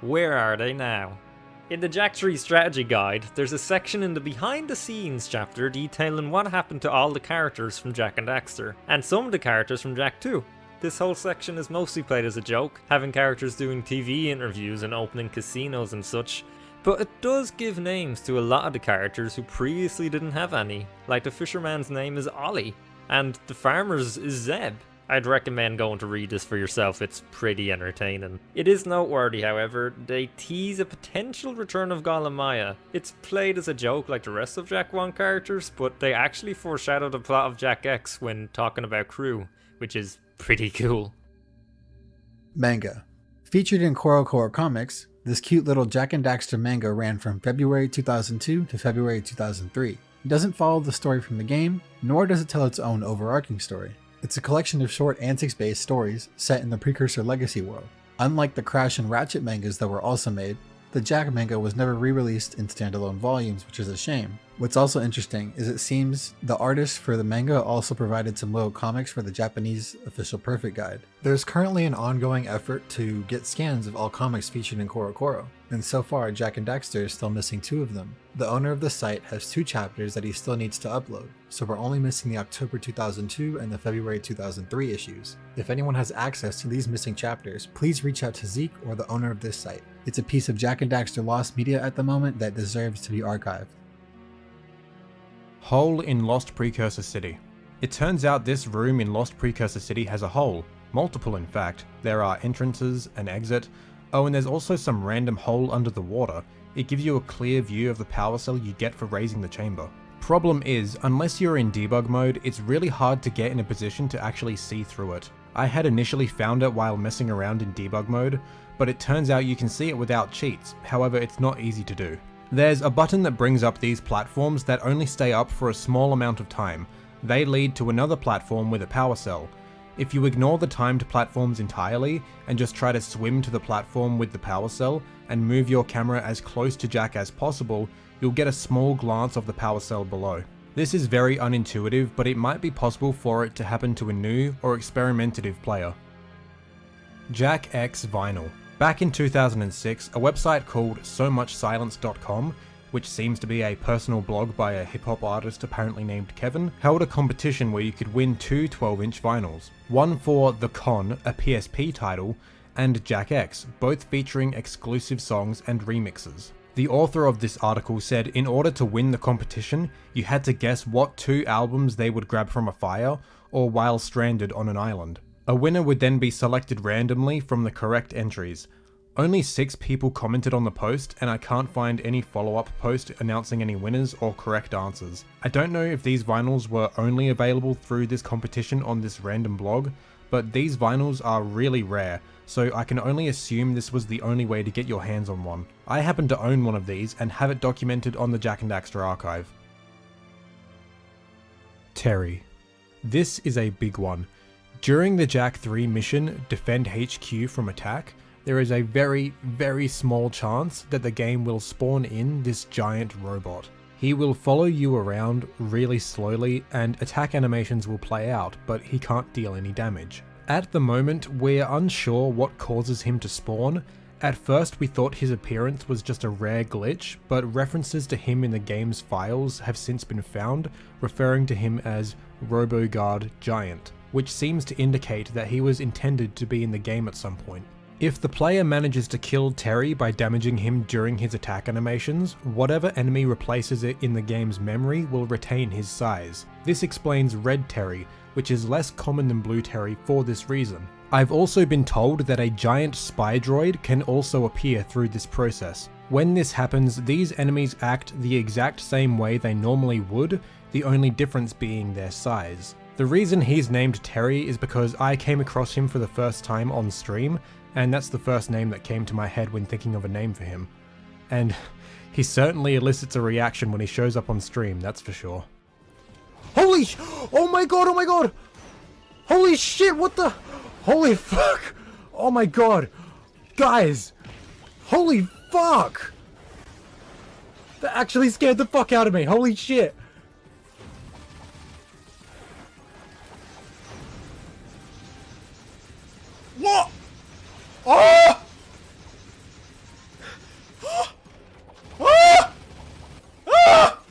S6: Where are they now? In the Jak 3 strategy guide, there's a section in the behind the scenes chapter detailing what happened to all the characters from Jak and Daxter, and some of the characters from Jak 2. This whole section is mostly played as a joke, having characters doing TV interviews and opening casinos and such, but it does give names to a lot of the characters who previously didn't have any, like the fisherman's name is Ollie, and the farmer's is Zeb. I'd recommend going to read this for yourself, it's pretty entertaining. It is noteworthy, however, they tease a potential return of Gala Maya. It's played as a joke like the rest of Jak 1 characters, but they actually foreshadow the plot of Jak X when talking about Crew, which is pretty cool.
S4: Manga. Featured in CoroCoro Comics, this cute little Jak and Daxter manga ran from February 2002 to February 2003. It doesn't follow the story from the game, nor does it tell its own overarching story. It's a collection of short antics-based stories set in the Precursor Legacy world. Unlike the Crash and Ratchet mangas that were also made, the Jak manga was never re-released in standalone volumes, which is a shame. What's also interesting is it seems the artist for the manga also provided some little comics for the Japanese official Perfect Guide. There's currently an ongoing effort to get scans of all comics featured in CoroCoro. and so far Jak and Daxter is still missing 2 of them. The owner of the site has 2 chapters that he still needs to upload, so we're only missing the October 2002 and the February 2003 issues. If anyone has access to these missing chapters, please reach out to Zeke or the owner of this site. It's a piece of Jak and Daxter lost media at the moment that deserves to be archived.
S1: Hole in Lost Precursor City. It turns out this room in Lost Precursor City has a hole. Multiple in fact. There are entrances, an exit. Oh, and there's also some random hole under the water. It gives you a clear view of the power cell you get for raising the chamber. Problem is, unless you're in debug mode, it's really hard to get in a position to actually see through it. I had initially found it while messing around in debug mode, but it turns out you can see it without cheats, however it's not easy to do. There's a button that brings up these platforms that only stay up for a small amount of time. They lead to another platform with a power cell. If you ignore the timed platforms entirely, and just try to swim to the platform with the power cell, and move your camera as close to Jak as possible, you'll get a small glance of the power cell below. This is very unintuitive, but it might be possible for it to happen to a new or experimentative player. Jak X Vinyl. Back in 2006, a website called SoMuchSilence.com, which seems to be a personal blog by a hip-hop artist apparently named Kevin, held a competition where you could win 2 12-inch vinyls. One for The Con, a PSP title, and Jak X, both featuring exclusive songs and remixes. The author of this article said in order to win the competition, you had to guess what 2 albums they would grab from a fire, or while stranded on an island. A winner would then be selected randomly from the correct entries. Only 6 people commented on the post, and I can't find any follow-up post announcing any winners or correct answers. I don't know if these vinyls were only available through this competition on this random blog, but these vinyls are really rare, so I can only assume this was the only way to get your hands on one. I happen to own one of these and have it documented on the Jak and Daxter archive. Terry. This is a big one. During the Jak 3 mission, Defend HQ from Attack, there is a very, very small chance that the game will spawn in this giant robot. He will follow you around really slowly and attack animations will play out, but he can't deal any damage. At the moment, we're unsure what causes him to spawn. At first we thought his appearance was just a rare glitch, but references to him in the game's files have since been found, referring to him as RoboGuard Giant, which seems to indicate that he was intended to be in the game at some point. If the player manages to kill Terry by damaging him during his attack animations, whatever enemy replaces it in the game's memory will retain his size. This explains Red Terry, which is less common than Blue Terry for this reason. I've also been told that a giant spy droid can also appear through this process. When this happens, these enemies act the exact same way they normally would, the only difference being their size. The reason he's named Terry is because I came across him for the first time on stream, and that's the first name that came to my head when thinking of a name for him. And he certainly elicits a reaction when he shows up on stream, that's for sure. Oh my god! Holy shit, what the? Holy fuck! Oh my god! Guys! Holy fuck! That actually scared the fuck out of me, holy shit! What? Oh! Oh! Oh! Ah!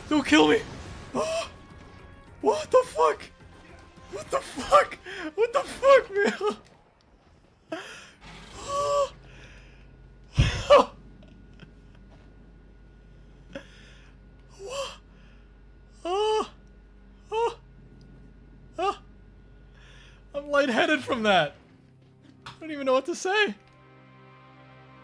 S1: Don't kill me! Oh! What the fuck? What the fuck? What the fuck, man? Oh! Oh! Oh! Oh! Oh! I'm lightheaded from that. I don't even know what to say.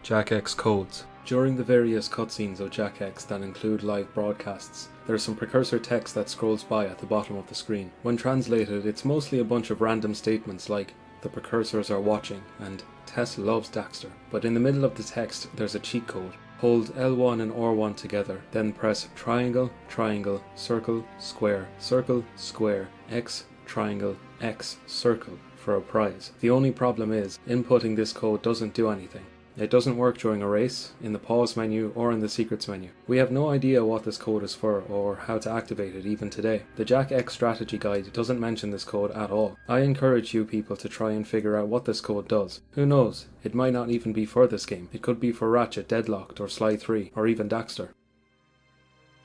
S8: Jak X codes. During the various cutscenes of Jak X that include live broadcasts, there is some precursor text that scrolls by at the bottom of the screen. When translated, it's mostly a bunch of random statements like, "The precursors are watching," and "Tess loves Daxter." But in the middle of the text, there's a cheat code. Hold L1 and R1 together, then press triangle, triangle, circle, square, X, triangle, X, circle for a prize. The only problem is, inputting this code doesn't do anything. It doesn't work during a race, in the pause menu, or in the secrets menu. We have no idea what this code is for or how to activate it even today. The Jak X strategy guide doesn't mention this code at all. I encourage you people to try and figure out what this code does. Who knows, it might not even be for this game. It could be for Ratchet, Deadlocked, or Sly 3, or even Daxter.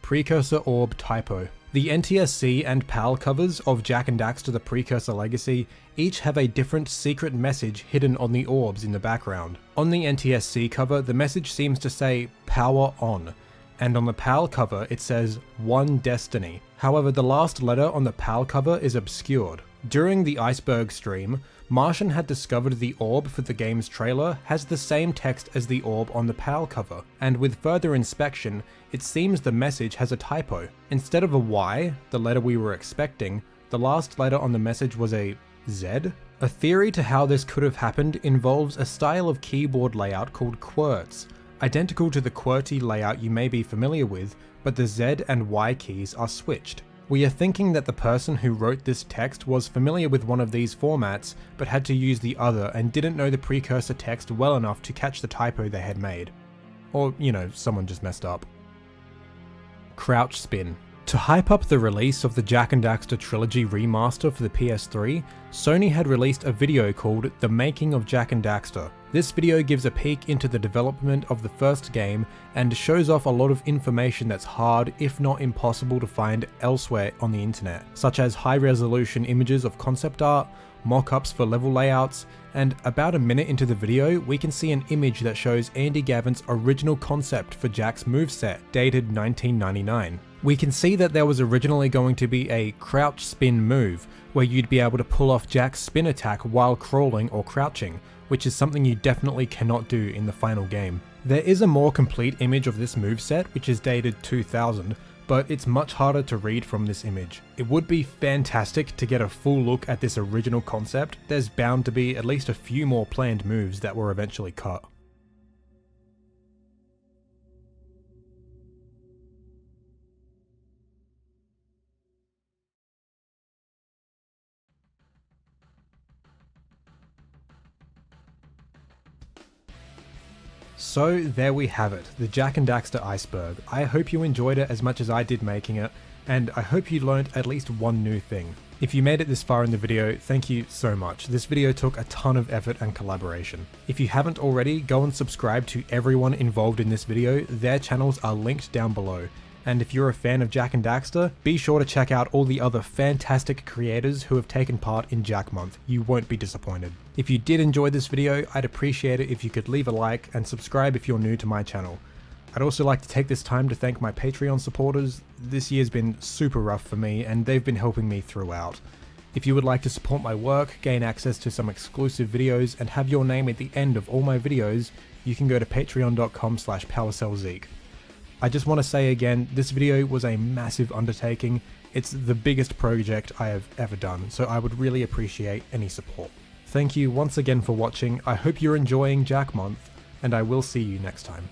S1: Precursor Orb Typo. The NTSC and PAL covers of Jak and Daxter the Precursor Legacy each have a different secret message hidden on the orbs in the background. On the NTSC cover, the message seems to say "Power On," and on the PAL cover it says "One Destiny." However, the last letter on the PAL cover is obscured. During the Iceberg stream, Martian had discovered the orb for the game's trailer has the same text as the orb on the PAL cover, and with further inspection, it seems the message has a typo. Instead of a Y, the letter we were expecting, the last letter on the message was a Z? A theory to how this could have happened involves a style of keyboard layout called QWERTY, identical to the QWERTY layout you may be familiar with, but the Z and Y keys are switched. We are thinking that the person who wrote this text was familiar with one of these formats, but had to use the other and didn't know the precursor text well enough to catch the typo they had made. Or, you know, someone just messed up. Crouch Spin. To hype up the release of the Jak and Daxter Trilogy remaster for the PS3, Sony had released a video called The Making of Jak and Daxter. This video gives a peek into the development of the first game and shows off a lot of information that's hard, if not impossible, to find elsewhere on the internet, such as high-resolution images of concept art, mock-ups for level layouts, and about a minute into the video, we can see an image that shows Andy Gavin's original concept for Jak's moveset, dated 1999. We can see that there was originally going to be a crouch spin move, where you'd be able to pull off Jak's spin attack while crawling or crouching, which is something you definitely cannot do in the final game. There is a more complete image of this moveset, which is dated 2000, but it's much harder to read from this image. It would be fantastic to get a full look at this original concept. There's bound to be at least a few more planned moves that were eventually cut. So there we have it, the Jak and Daxter Iceberg. I hope you enjoyed it as much as I did making it, and I hope you learned at least one new thing. If you made it this far in the video, thank you so much. This video took a ton of effort and collaboration. If you haven't already, go and subscribe to everyone involved in this video. Their channels are linked down below. And if you're a fan of Jak and Daxter, be sure to check out all the other fantastic creators who have taken part in Jak Month. You won't be disappointed. If you did enjoy this video, I'd appreciate it if you could leave a like and subscribe if you're new to my channel. I'd also like to take this time to thank my Patreon supporters. This year's been super rough for me and they've been helping me throughout. If you would like to support my work, gain access to some exclusive videos, and have your name at the end of all my videos, you can go to patreon.com/PowercellZeke. I just want to say again, this video was a massive undertaking. It's the biggest project I have ever done, so I would really appreciate any support. Thank you once again for watching. I hope you're enjoying Jak Month, and I will see you next time.